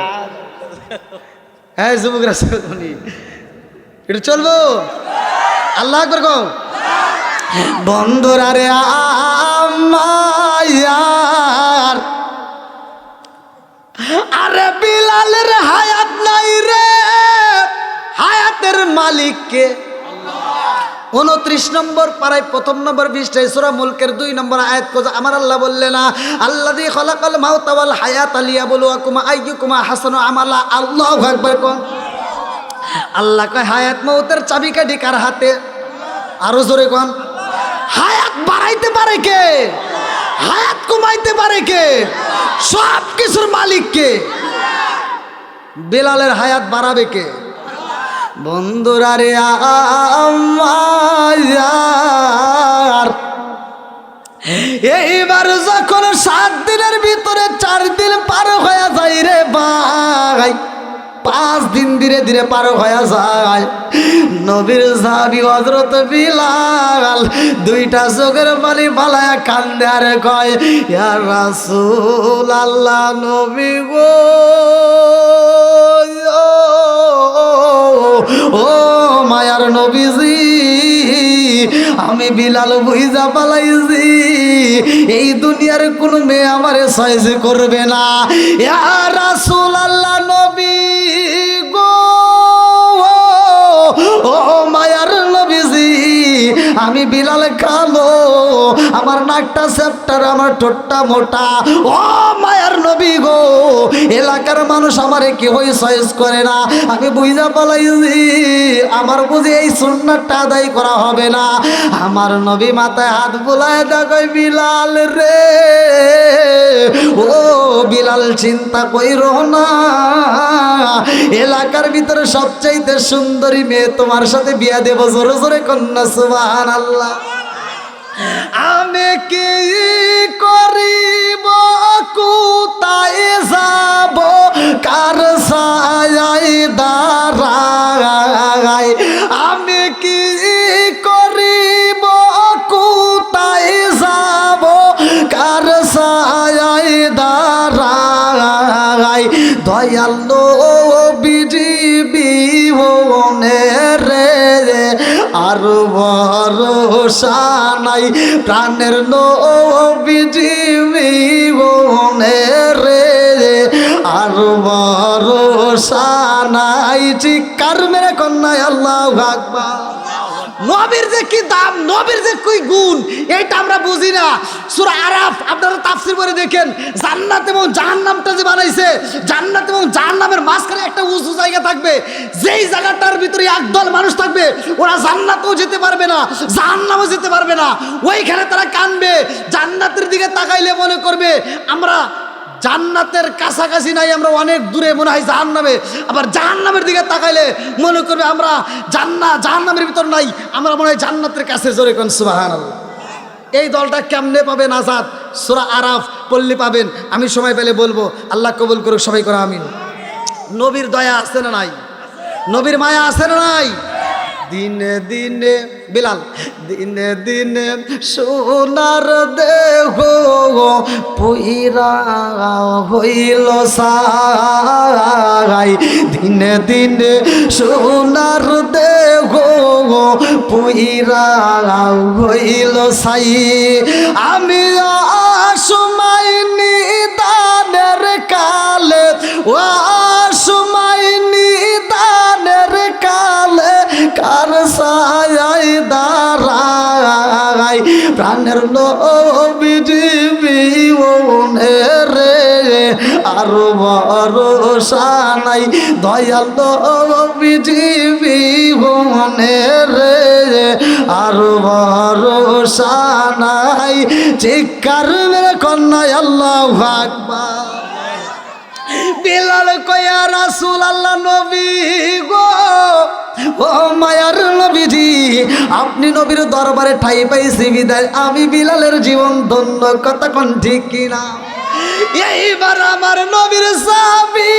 হ্যাঁ যুবকরা একটু চলবো, আল্লাহ আকবার কও। বন্ধুরা রে আমার, আরে বিলালের হায়াত নাই রে, হায়াতের মালিককে। 29 নম্বর পারায় 1ম নম্বর পৃষ্ঠায় সূরা মুলকের 2 নম্বর আয়াত কোজা আমার আল্লাহ বললেন না, আল্লাযী খালাকাল মাউতা ওয়াল হায়াতা লিয়াবলুয়াকুম আইয়ুকুম আহসানু আমালা। আল্লাহু আকবার কোন। আল্লাহ কয় হায়াত মউতের চাবিকাঠি কার হাতে? আরো জোরে কোন। হায়াত বাড়াইতে পারে কে? হায়াত কমাইতে পারে কে? সব কিছুর মালিক কে? বেলালের হায়াত বাড়াবে কে? বন্ধুরা রে আমার, এইবার যখন 7 দিনের ভিতরে 4 দিন পার হয়ে যায় রে ভাই, 5 দিন ধীরে ধীরে পার হয়ে যায়, নবীর সাহাবী হযরত বিলাল 2টা চোখের পানি ফালায়া কান্দে আর কয়, ইয়া রাসূলুল্লাহ, নবী গো, ও মায়ার নবীজি, আমি বিলাল বুঝা পালাইছি, এই দুনিয়ার কোন মেয়ে আমারে সহ্য করবে না। ইয়া রাসূলুল্লাহ, নবী গো, ও মায়ার নবীজি, আমি বিলাল কালো, আমার নাকটা চ্যাপ্টার, আমার ঠোঁটটা মোটা, ও মায়ার নবী গো, এলাকার মানুষ আমারে কেউই সহ্য করে না, আমি বুঝা পালাইছি, আমার বুঝি এই সুন্নাতটা আদায় করা হবে না। আমার নবী মাথায় হাত বুলায় দেখয়, বিলাল রে, ও বিলাল, চিন্তা কইরো না, এলাকার ভিতরে সবচাইতে সুন্দরী মেয়ে তোমার সাথে বিয়া দেব। জোরে জোরে কন্যা সুবহানাল্লাহ। আমি কি করিব, কোথায় যাব, কার ছায়ায় দাঁড়াই, আমি কি করিব, কোথায় যাব, কার ছায়ায় দাঁড়াই, দয়াল নবীজি বিহনে রে আর ভরসা নাই, প্রাণের নবীজি বিহনে রে আর ভরসা নাই। চিৎকার মেরে কন্যায় আল্লাহু আকবার। নবীর যে কি দাম, নবীর যে কি গুণ, এইটা আমরা বুঝি না। সূরা আরাফ আপনারা তাফসীর করে দেখেন, জান্নাত এবং জাহান্নামটা যে বানাইছে, জান্নাত এবং জাহান্নামের মাঝখানে একটা উঁচু জায়গা থাকবে, যেই জায়গাটার ভিতরে একদল মানুষ থাকবে, ওরা জান্নাতেও যেতে পারবে না, জাহান্নামেও যেতে পারবে না, ওইখানে তারা কাঁদবে, জান্নাতের দিকে তাকাইলে মনে করবে আমরা জান্নাতের কাছাকাছি নাই, আমরা অনেক দূরে মনে হয় জাহান্নামে, আবার জাহান্নামের দিকে তাকাইলে মনে করবে আমরা জাহান্নামের ভিতর নাই, আমরা মনে হয় জান্নাতের কাছে। জোরে কোন সুবহানাল্লাহ। এই দলটা কেমনে পাবেন আজাদ? সূরা আরাফ পড়লে পাবেন, আমি সময় পেলে বলবো, আল্লাহ কবুল করুক, সবাই করে আমিন। নবীর দয়া আছে না নাই? নবীর মায়া আছে না নাই? দিনে দিনে বিলাল, দিনে দিনে সোনার দেহ পুইরা হইল সাই, দিনে দিনে সোনার দেহ পুইরা হইল সাই, আমি সময় নিদানের কালে, ও সময় নিদানের কালে, কার ছায়ায় দাঁড়াই, প্রাণের নবীজি বিহনে রে আর ভরসা নাই, দয়াল নবীজি বিহনে রে আর ভরসা নাই। চিৎকার মেরে কন্যায় আল্লাহু আকবার। বিলাল কয়া, রাসূলুল্লাহ, নবী গো, ও মায়ার নবীজি, আপনি নবীর দরবারে ঠাই পাইছি বিদায় আমি বিলালের জীবন ধন্য, কথা কোন ঠিক কিনা? এইবার আমার নবীর সাহাবী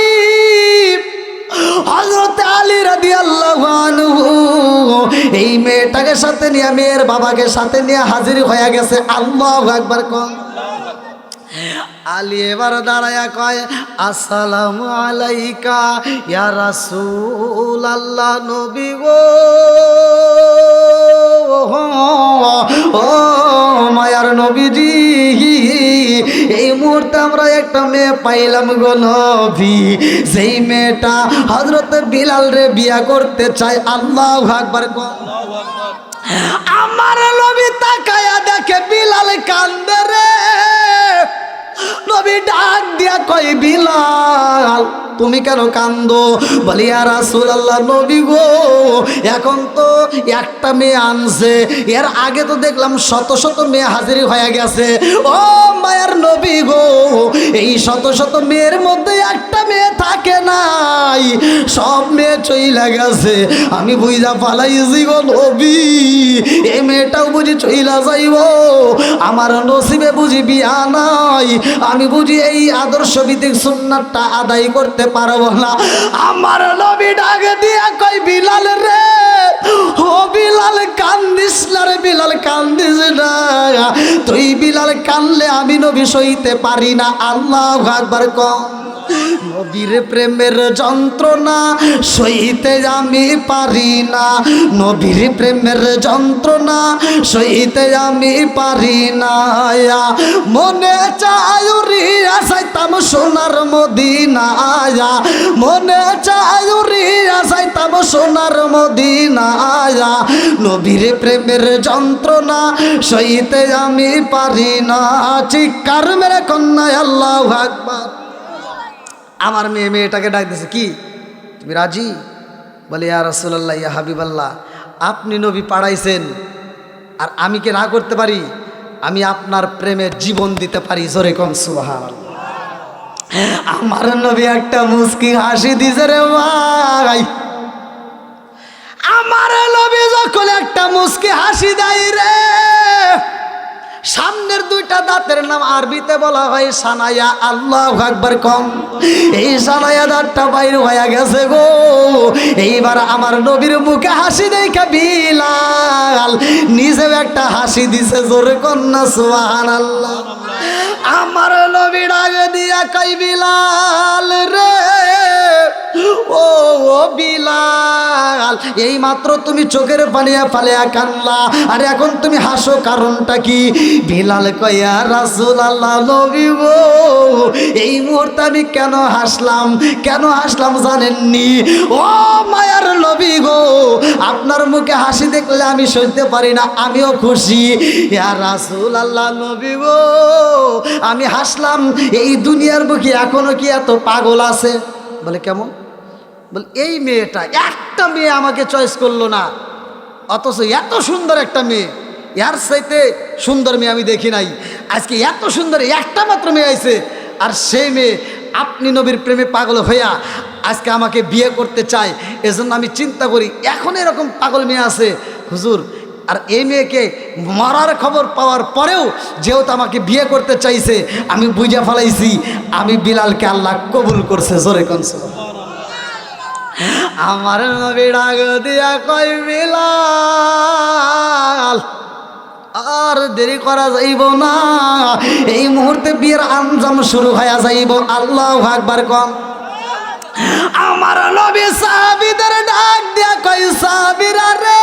হযরত আলী রাদিয়াল্লাহু আনহু এই মেয়েটাকে সাথে নিয়ে, মেয়ের বাবাকে সাথে নিয়ে হাজির হয়ে গেছে। আল্লাহু আকবার কোন। আলী এবার দাঁড়ায়া কয়, আসসালামু আলাইকা ইয়া রাসূলুল্লাহ, নবী গো, ও মায়ার নবীজি, এই মুহূর্তে আমরা একটা মেয়ে পাইলাম গো নবী, যেই মেয়েটা হযরত বিলাল রে বিয়া করতে চায়। আল্লাহু আকবার কোন। আমার নবী তাকায়া দেখে বিলাল কান্দে রে। নবী ডাক দিয়া কই, বিলাল তুমি কেন কান্দো? বলি ইয়া রাসূলুল্লাহ, নবী গো, এখন তো একটা মেয়ে আনছে, এর আগে তো দেখলাম শত শত মেয়ে হাজির হয়ে গেছে। ও মায়ার নবী গো, এই শত শত মেয়ের মধ্যে একটা মেয়ে থাকে নাই, সব মেয়ে চইলা গেছে। আমি বুঝা পালাইছি গো নবী, এই মেয়েটাও বুঝি চইলা যাইব, আমার নসিবে বুঝি বিয়া নাই, আমি বুঝি এই আদর্শ ভিত্তিক সুন্নাতটা আদায় করতে পারবো না। আমার নবী ডাকে দিয়া কই, বিলাল রে, ও বিলাল কান্দিস না রে, বিলাল কান্দিস না, তুই বিলাল কানলে আমি নবী সইতে পারি না। আল্লাহু আকবার কও। নবীর প্রেমের যন্ত্রণা সইতে আমি পারি না, নবীর প্রেমের যন্ত্রণা সইতে আমি পারি না। মনে চায় উড়িয়া যাইতাম সোনার মদিনা, মনে চায় উড়িয়া যাইতাম সোনার মদিনা, নবীর প্রেমের যন্ত্রণা সইতে আমি পারি না। চিৎকার মেরে কন্যা আল্লাহু আকবার। আমার মেয়েটাকে ডাক দিছে, কি তুমি রাজি? বলে ইয়া রাসূলুল্লাহ, ইয়া হাবিবাল্লাহ, আপনি নবী পাড়াইছেন আর আমি কি না করতে পারি? আমি আপনার প্রেমে জীবন দিতে পারি। জোরে কোন সুবহানাল্লাহ। আমার নবী একটা মুস্কি হাসি দিছে রে ভাই। আমার নবী যখন একটা মুস্কি হাসি দেয় রে, সামনের দুইটা দাঁতের নাম আরবিতে বলা হয় সানায়া। আল্লাহু আকবার কম। এই সানায়া দাঁতটা বাইর হয়ে গেছে গো। এইবার আমার নবীর মুখে হাসি দেখা বিলাল নিজেও একটা হাসি দিছে। জোরে কন্যা সুবহানাল্লাহ। আমার নবী ডাকে দিয়া কই, বিলাল রে, ও বিলাল, এই মাত্র তুমি চোখের পানিয়া ফালিয়া কান্লা, আর এখন তুমি হাসো, কারণটা কি? বিলাল কয়, ইয়া রাসূলুল্লাহ, নবী গো, এই মুহূর্তে আমি কেন হাসলাম, কেন হাসলাম জানেননি? ও মায়ার নবী গো, আপনার মুখে হাসি দেখলে আমি সইতে পারি না, আমিও খুশি। ইয়া রাসূলুল্লাহ, নবী গো, আমি হাসলাম, এই দুনিয়ার বুকে এখনো কি এত পাগল আছে? বলে কেমন? বলে এই মেয়েটা, একটা মেয়ে আমাকে চয়েস করলো না, অথচ এত সুন্দর একটা মেয়ে, এর চাইতে সুন্দর মেয়ে আমি দেখি নাই। আজকে এত সুন্দর একটা মাত্র মেয়ে আইছে, আর সেই মেয়ে আপনি নবীর প্রেমে পাগল হইয়া আজকে আমাকে বিয়ে করতে চায়। এজন্য আমি চিন্তা করি, এখন এরকম পাগল মেয়ে আছে হুজুর, আর এই মেয়েকে মরার খবর পাওয়ার পরেও যেহেতু আমাকে বিয়ে করতে চাইছে, আমি বুঝে ফেলাইছি আমি বিলালকে আল্লাহ কবুল করছে। জোরে কোন সুবহানাল্লাহ। আমার নবী ডাক দিয়া কই, বিলাল আর দেরি করা যাইব না, এই মুহূর্তে বিয়ের আঞ্জাম শুরু হয়ে যাইব। আল্লাহু আকবার কম। আমার নবী সাহাবীদের ডাক দিয়া কই, সাহাবীরা রে,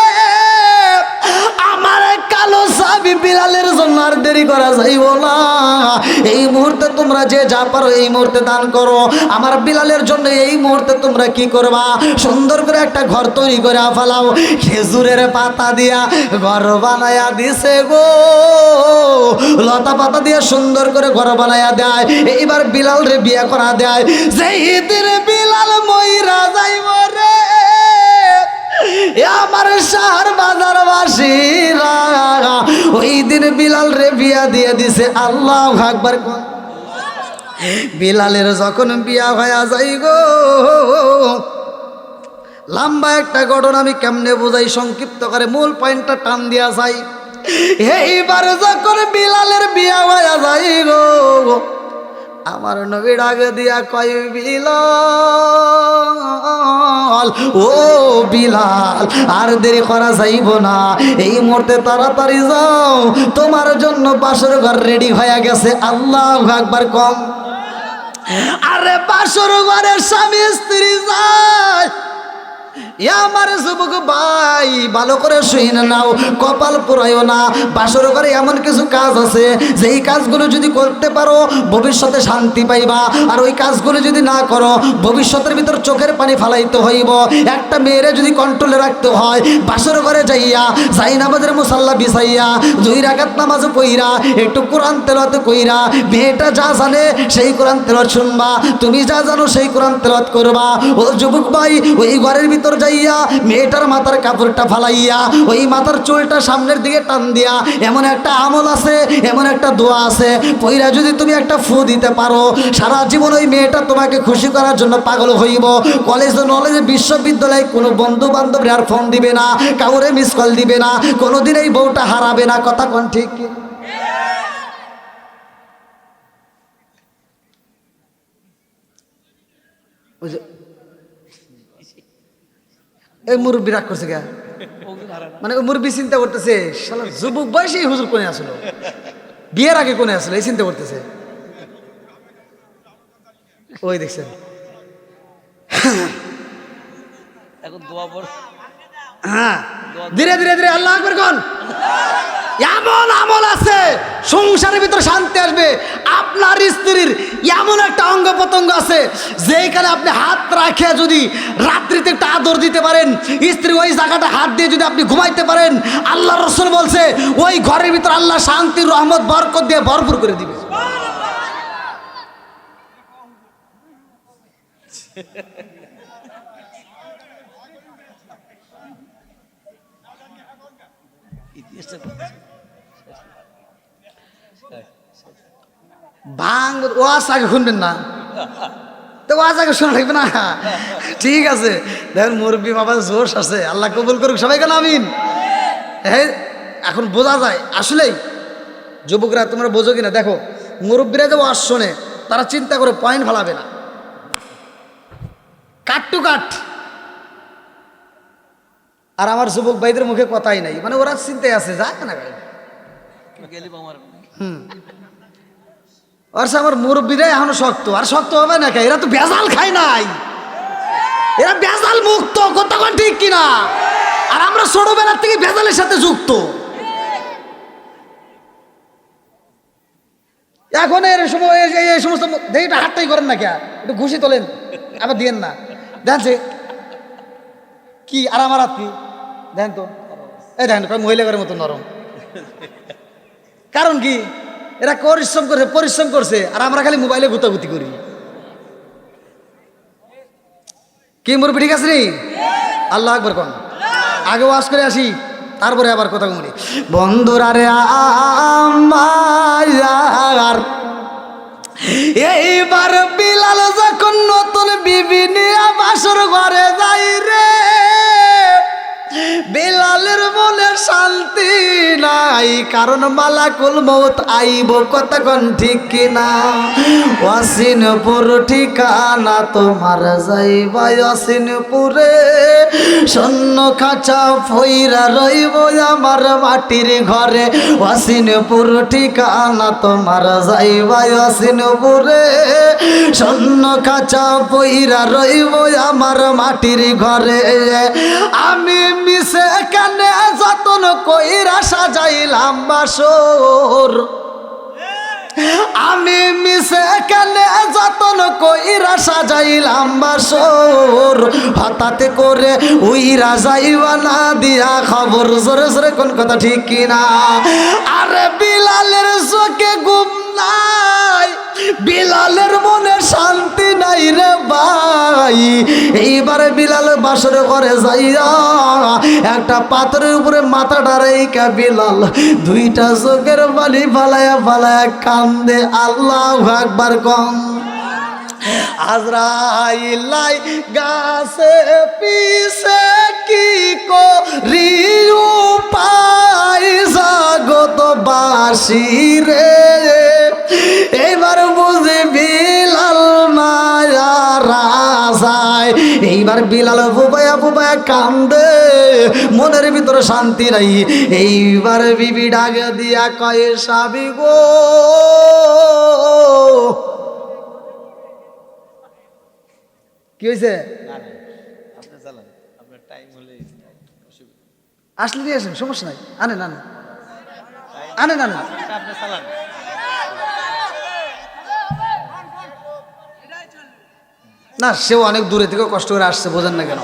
আমার কালো সাহাবী বিলালের জন্য আর দেরি করা যাইব না, এই মুহূর্তে তোমরা যে যা পারো এই মুহূর্তে দান করো। আমার বিলালের জন্য এই মুহূর্তে তোমরা কি করবা? সুন্দর করে একটা ঘর তৈরি করে ফেলাও। খেজুরের পাতা দিয়া ঘর বানায়া দিছে গো, লতা পাতা দিয়ে সুন্দর করে ঘর বানায়া দেয়। এইবার বিলাল রে বিয়ে করা দেয়। যেই দিন বিলাল মইরা যাইব রে, আমার শহর বাজার বাসীরা ওই দিন বিলাল রে বিয়া দিয়ে দিছে। আল্লাহু আকবার। বিলালের যখন বিয়া হয়ে যাই গো, লম্বা একটা ঘটনা আমি কেমনে বোঝাই, সংক্ষিপ্ত করে মূল পয়েন্টটা টান দিয়া যাই। এইবার যখন বিলালের বিয়া হয়ে যাই গো, আমার নবী ডাক দিয়া কয়, বিলাল, ও বিলাল, আর দেরি করা যাইব না, এই মুহূর্তে তাড়াতাড়ি যাও, তোমার জন্য বাসর ঘর রেডি হয়ে গেছে। আল্লাহু আকবার কম। আরে বাসর ঘরে স্বামী স্ত্রী যায়, আমার যুবক ভাই ভালো করে শুনে নাও, কপাল পুরাইও না। বাসর ঘরে এমন কিছু কাজ আছে, যেই কাজগুলো যদি করতে পারো ভবিষ্যতে শান্তি পাইবা, আর ওই কাজগুলো যদি না করো ভবিষ্যতের ভিতর চোখের পানি ফালাইতে হইব। একটা মেয়েরে যদি কন্ট্রোলে রাখতে হয়, বাসর ঘরে যাইয়া যাই নামাজের মুসাল্লা বিছাইয়া 2 রাকাত নামাজ পইরা একটু কোরআন তেলাওয়াত কইরা, মেয়েটা যা জানে সেই কোরআন তেলাওয়াত শুনবা, তুমি যা জানো সেই কোরআন তেলাওয়াত করবা। ও যুবক ভাই, ওই ঘরের ভিতর যাইয়া মেয়েটার মাথার কাপড়টা ফালাইয়া ওই মাথার চুলটা সামনের দিকে টান দিয়া এমন একটা আমল আছে, এমন একটা দোয়া আছে, পইরা যদি তুমি একটা ফু দিতে পারো সারা জীবন ওই মেয়েটা তোমাকে খুশি করার জন্য পাগল হইব। কলেজ নলেজে বিশ্ববিদ্যালয়ে কোনো বন্ধু বান্ধব আর ফোন দিবে না, কাউরে মিস কল দিবে না, কোনোদিন এই বউটা হারাবে না। কথা কোন ঠিক কি? এই মুরব্বী রাগ করছে কে? মানে ওই মুরব্বী চিন্তা করতেছে শালা যুবক বয়সে এই হুজুর কোনে আসলো, বিয়ের আগে কোনে আসলো, এই চিন্তা করতেছে। ওই দেখছেন হ্যাঁ, ধীরে ধীরে ধীরে আল্লাহ আকবার কোন। এমন আমল আছে সংসারের ভিতরে শান্তি আসবে। আপনার স্ত্রীর এমন একটা অঙ্গ প্রত্যঙ্গ আছে যেখানে আপনি হাত রাখে যদি রাত্রিতে একটা আদর দিতে পারেন, স্ত্রী ওই জায়গাটা হাত দিয়ে যদি আপনি ঘুমাইতে পারেন, আল্লাহ রসুল বলছে ওই ঘরের ভিতরে আল্লাহ শান্তির রহমত বরকত দিয়ে ভরপুর করে দিবে। ভাঙ ওয়াজ আগে শুনবেন না তো ওয়াজ আগে শোনা লাগবে না, ঠিক আছে। দেখেন মুরব্বী বাবা জোশ আছে, আল্লাহ কবুল করুক সবাই কেন আমিন। হ্যাঁ, এখন বোঝা যায় আসলেই যুবকরা তোমরা বোঝো কিনা। দেখো মুরব্বীরা যে ওয়াজ শোনে তারা চিন্তা করে পয়েন্ট ফালাবে না, কাট টু কাট। আর আমার যুবক ভাইদের মুখে কথাই নাই, মানে ওরা চিন্তায় আছে যায় না গাড়ি। আর আমার মুরব্বীরাই এখনো শক্ত, আর শক্ত হবে না, এরা তো ভেজাল খায় নাই, এরা ভেজাল মুক্ত। কথা ঠিক কিনা? আর আমরা ছোটবেলার থেকে ভেজালের সাথে যুক্ত। এখন এর সময় এই সমস্ত দেখি হাতটাই করেন না, কে একটু ঘুষি তোলেন আবার দিয়েন না, দেখছে কি আর আমার হাত কি দেখেন তো, এই দেখেন মহিলাদের মতো নরম। কারণ কি? এরা পরিশ্রম করছে আর আমরা খালি মোবাইলে গুতাগুতি করি। কি মুরব্বি ঠিক আছে রে? আল্লাহ আকবার কোন। আগে ওয়াজ করে আসি তারপরে আবার কথা বলি। বন্ধুরা রে আমার এইবার বিলাল যখন নতুন বিবি নিয়ে বাসর ঘরে যাই রে, বিলালের মনে শান্তি নাই, কারণ মালাকুল মউত আইব। কতক্ষণ ঠিক কিনা? ওয়াসিনপুর ঠিকানা তোমার যাইবা ওয়াসিনপুরে, শূন্য খাঁচা ফইরা রইব আমার মাটির ঘরে। ওয়াসিনপুর ঠিকানা তোমার যাইবা ওয়াসিনপুরে, শূন্য খাঁচা ফইরা রইব আমার মাটির ঘরে। আমি মিশে কানে যতন কইরা সাজাইলাম বাসর, আমি মিশে কানে যতন কইরা সাজাইলাম বাসর, হঠাৎ করে উইরা যাইবা না দিয়া খবর। জোরে জোরে কোন কথা ঠিক কিনা? আরে বিলালের চোখে ঘুম নাই, বিলালের মনে শান্তি নাই রে ভাই। এইবারে বিলাল বাসর ঘরে যাইয়া একটা পাথরের উপরে মাথাটা রেখা বিলাল দুইটা চোখের বালি ফালায়া ফালায়া কান্দে। আল্লাহু আকবার কম। আজরাইলাই গাছে পিছে কি করি উপায় জগত বাসি রে, এইবার বুঝে বিলাল মায়া রাজায়। এইবার বিলাল বুবায়া বুবায়া কান্দে, মনের ভিতরে শান্তি নাই। এইবার বিবি ডাকে দিয়া কয়ে সাবি গো, কি হয়েছে? আসলে দিয়ে আসেন, সমস্যা নাই, আনেন আনেন আনেন আনেন। না সেও অনেক দূরে থেকে কষ্ট করে আসছে, বোঝেন না কেন?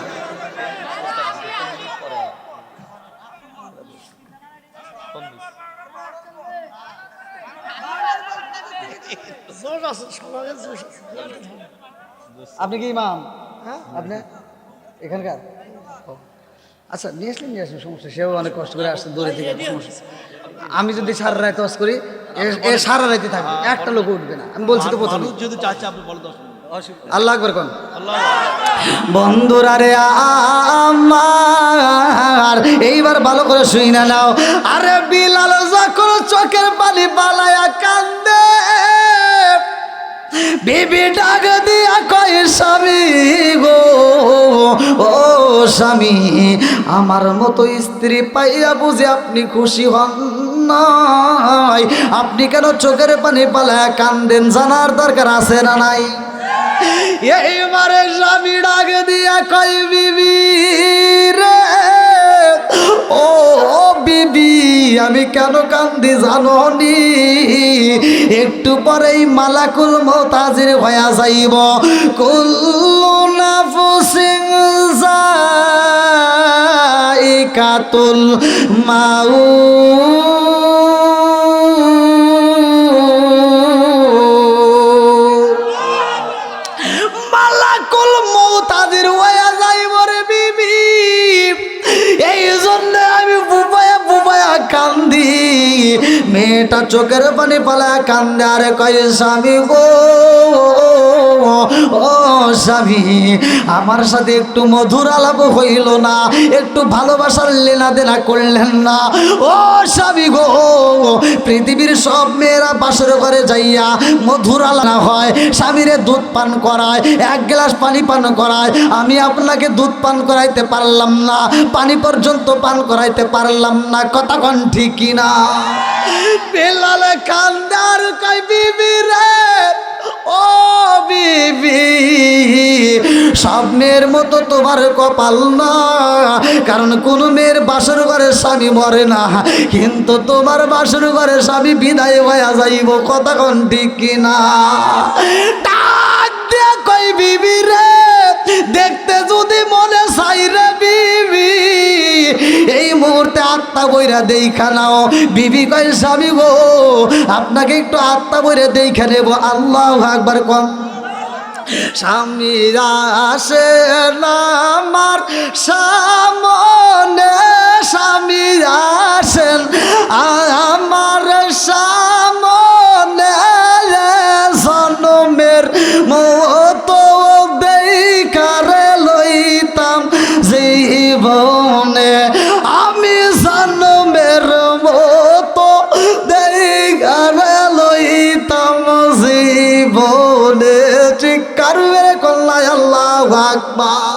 আপনি কি ইমাম? হ্যাঁ, আপনি এখানকার? আচ্ছা নিয়ে আসলেন সমস্যা, সেও অনেক কষ্ট করে আসছে দূরে থেকে, সমস্যা। আমি যদি সারা রাত ওয়াজ করি এ সারা রাতে থাকবে, একটা লোক উঠবে না, আমি বলছি তো প্রথমে। যদি চাচ্ছে আপনি বলে 10 মিনিট। আল্লাহ আকবার কোন আল্লাহ বন্ধুরা রে আমার, এইবার ভালো করে শুই না নাও। আরে বিলাল যখন চোখের পানি পালায়া কান্দে, বিবি ডাক দিয়া কয় স্বামী গো, ও স্বামী, আমার মতো স্ত্রী পাইয়া বুঝে আপনি খুশি হন নাই? আপনি কেন চোখের পানি পালায়া কান্দেন? জানার দরকার আছে না নাই? এইবারে স্বামী ডাক দিয়া কয় বিবি রে, ও বিবি, আমি কেন কান্দি জানো নি? একটু পরেই মালাকুল মউত হাজির হইয়া যাইব। কুল্লু নাফসিন যায়িকাতুল মাউত, মালাকুল মউত হাজির হইয়া যাইব রে বিবি। এই জন্য আমি বুবায়া কান্দি। মেয়েটা চোখের পানি পালা কান্দে আর কয় স্বামী গো, ও স্বামী, আমার সাথে একটু মধুর আলাপ হইল না? একটু ভালোবাসার লেনা দেনা করলেন না? ও স্বামী গো, পৃথিবীর সব মেয়েরা বাসর ঘরে যাইয়া মধুর আলাপ হয়, স্বামীরে দুধ পান করায়, এক গ্লাস পানি পান করায়। আমি আপনাকে দুধ পান করাইতে পারলাম না, পানি পর্যন্ত পান করাইতে পারলাম না। কথা কোন ঠিক কিনা? বেলাল কান্দার কয় বিবি রে, ও বিবি, সব মেয়ের মতো তোমার কপাল না, কারণ কোন মেয়ের বাসর ঘরে স্বামী মরে না, কিন্তু তোমার বাসর ঘরে স্বামী বিদায় হইয়া যাইব। কথা কোন ঠিক কিনা? ডাক দিয়া কই বিবি রে, দেখতে যদি মনে চাই রে বিবি, এই মুহূর্তে আত্মা বইরা দেখা নাও। বিবি কয় স্বামী গো, আপনাকে একটু আত্মা বইরা দেখা নেব। আল্লাহু আকবার কোন। স্বামীরা আসে না আমার সামনে, স্বামী আসেন আমার সামনে, জনমের মতো দেখারে লইতাম জীবনে, আমি জনমের মতো দেখারে লইতাম জীবনে। ঠিক কারবে কল্লাই আল্লাহু আকবার।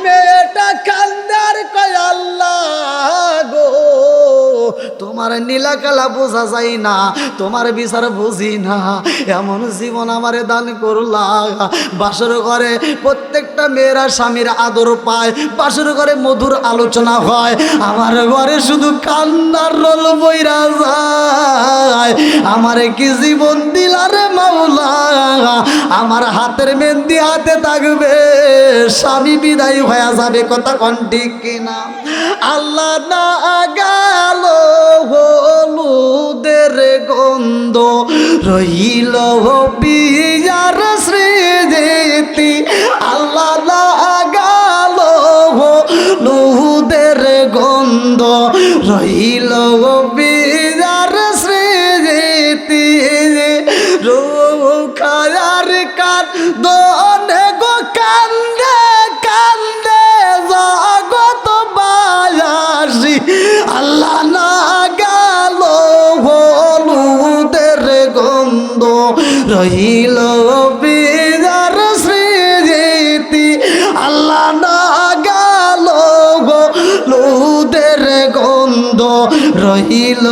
মেয়েটা কান্দার কয় আল্লাহ গো, তোমার নীলাকালা বোঝা যায় না, তোমার বিচার বুঝি না, এমন জীবন আমারে দান করলা। বাসর ঘরে প্রত্যেকটা মেয়েরা স্বামীর আদর পায়, বাসর ঘরে মধুর আলোচনা হয়, আমার ঘরে শুধু কান্নার রোল বইরা যায়। আমারে কি জীবন দিলা রে মাওলা? আমার হাতের মেহেন্দি হাতে থাকবে, স্বামী বিদায় হয়ে যাবে। কথা কোন ঠিক কিনা? আল্লাহ না গেল হলুদের গন্ধ, রইল বিয়ার স্মৃতি। আল্লাহ না গেল হলুদের গন্ধ, রইল বিয়ার স্মৃতি। রোখায়ার কান দনে গো কান্দে কান্দে জগৎ বায়াসি। আল্লাহ না গেল হলুদের গন্ধ, রইল বিয়ার স্মৃতি। আল্লাহ না গেল হলুদের গন্ধ, রইল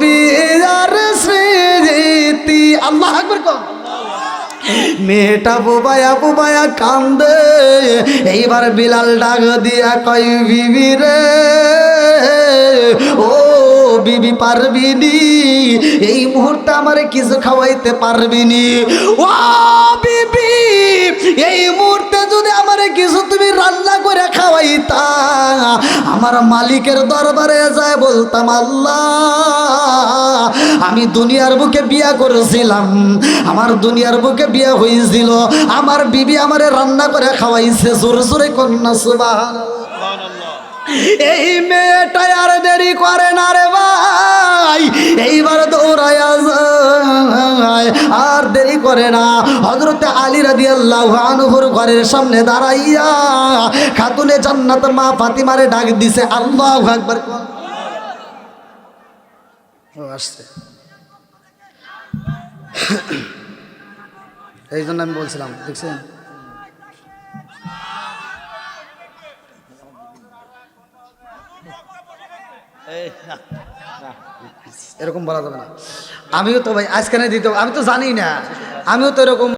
বিয়ার স্মৃতি। আল্লাহ আকবার কর। মেয়েটা বুবায়া কান্দে। এইবার বিলাল ডাক দিয়া কয় বিবি রে, ও বিবি, পারবিনি এই মুহূর্তে আমারে কিছু খাওয়াইতে পারবিনি? ও বিবি, এই মুহূর্তে যদি আমারে কিছু তুমি রান্না করে খাওয়াইতা, আমার মালিকের দরবারে যায় বলতাম আল্লাহ, আমি দুনিয়ার বুকে বিয়া করেছিলাম, আমার দুনিয়ার বুকে বিয়া হয়েছিল, আমার বিবি আমারে রান্না করে খাওয়াইছে। জোরে জোরে কন্যা সুবহানাল্লাহ। এই মেয়েটা আর দেরি করে না রে ভাই, এইবার দৌড়ায়া যায়, আর দেরি করে না। হযরতে আলী রাদিয়াল্লাহু আনহুর ঘরের সামনে দাঁড়াইয়া খাতুনে জান্নাত মা ফাতিমারে ডাক দিছে, আল্লাহু আকবার। ও আসছে, এই জন্য আমি বলছিলাম, দেখছেন এরকম বলা যাবে না। আমিও তো ভাই আজকানে দিতে, আমি তো জানি না, আমিও তো এরকম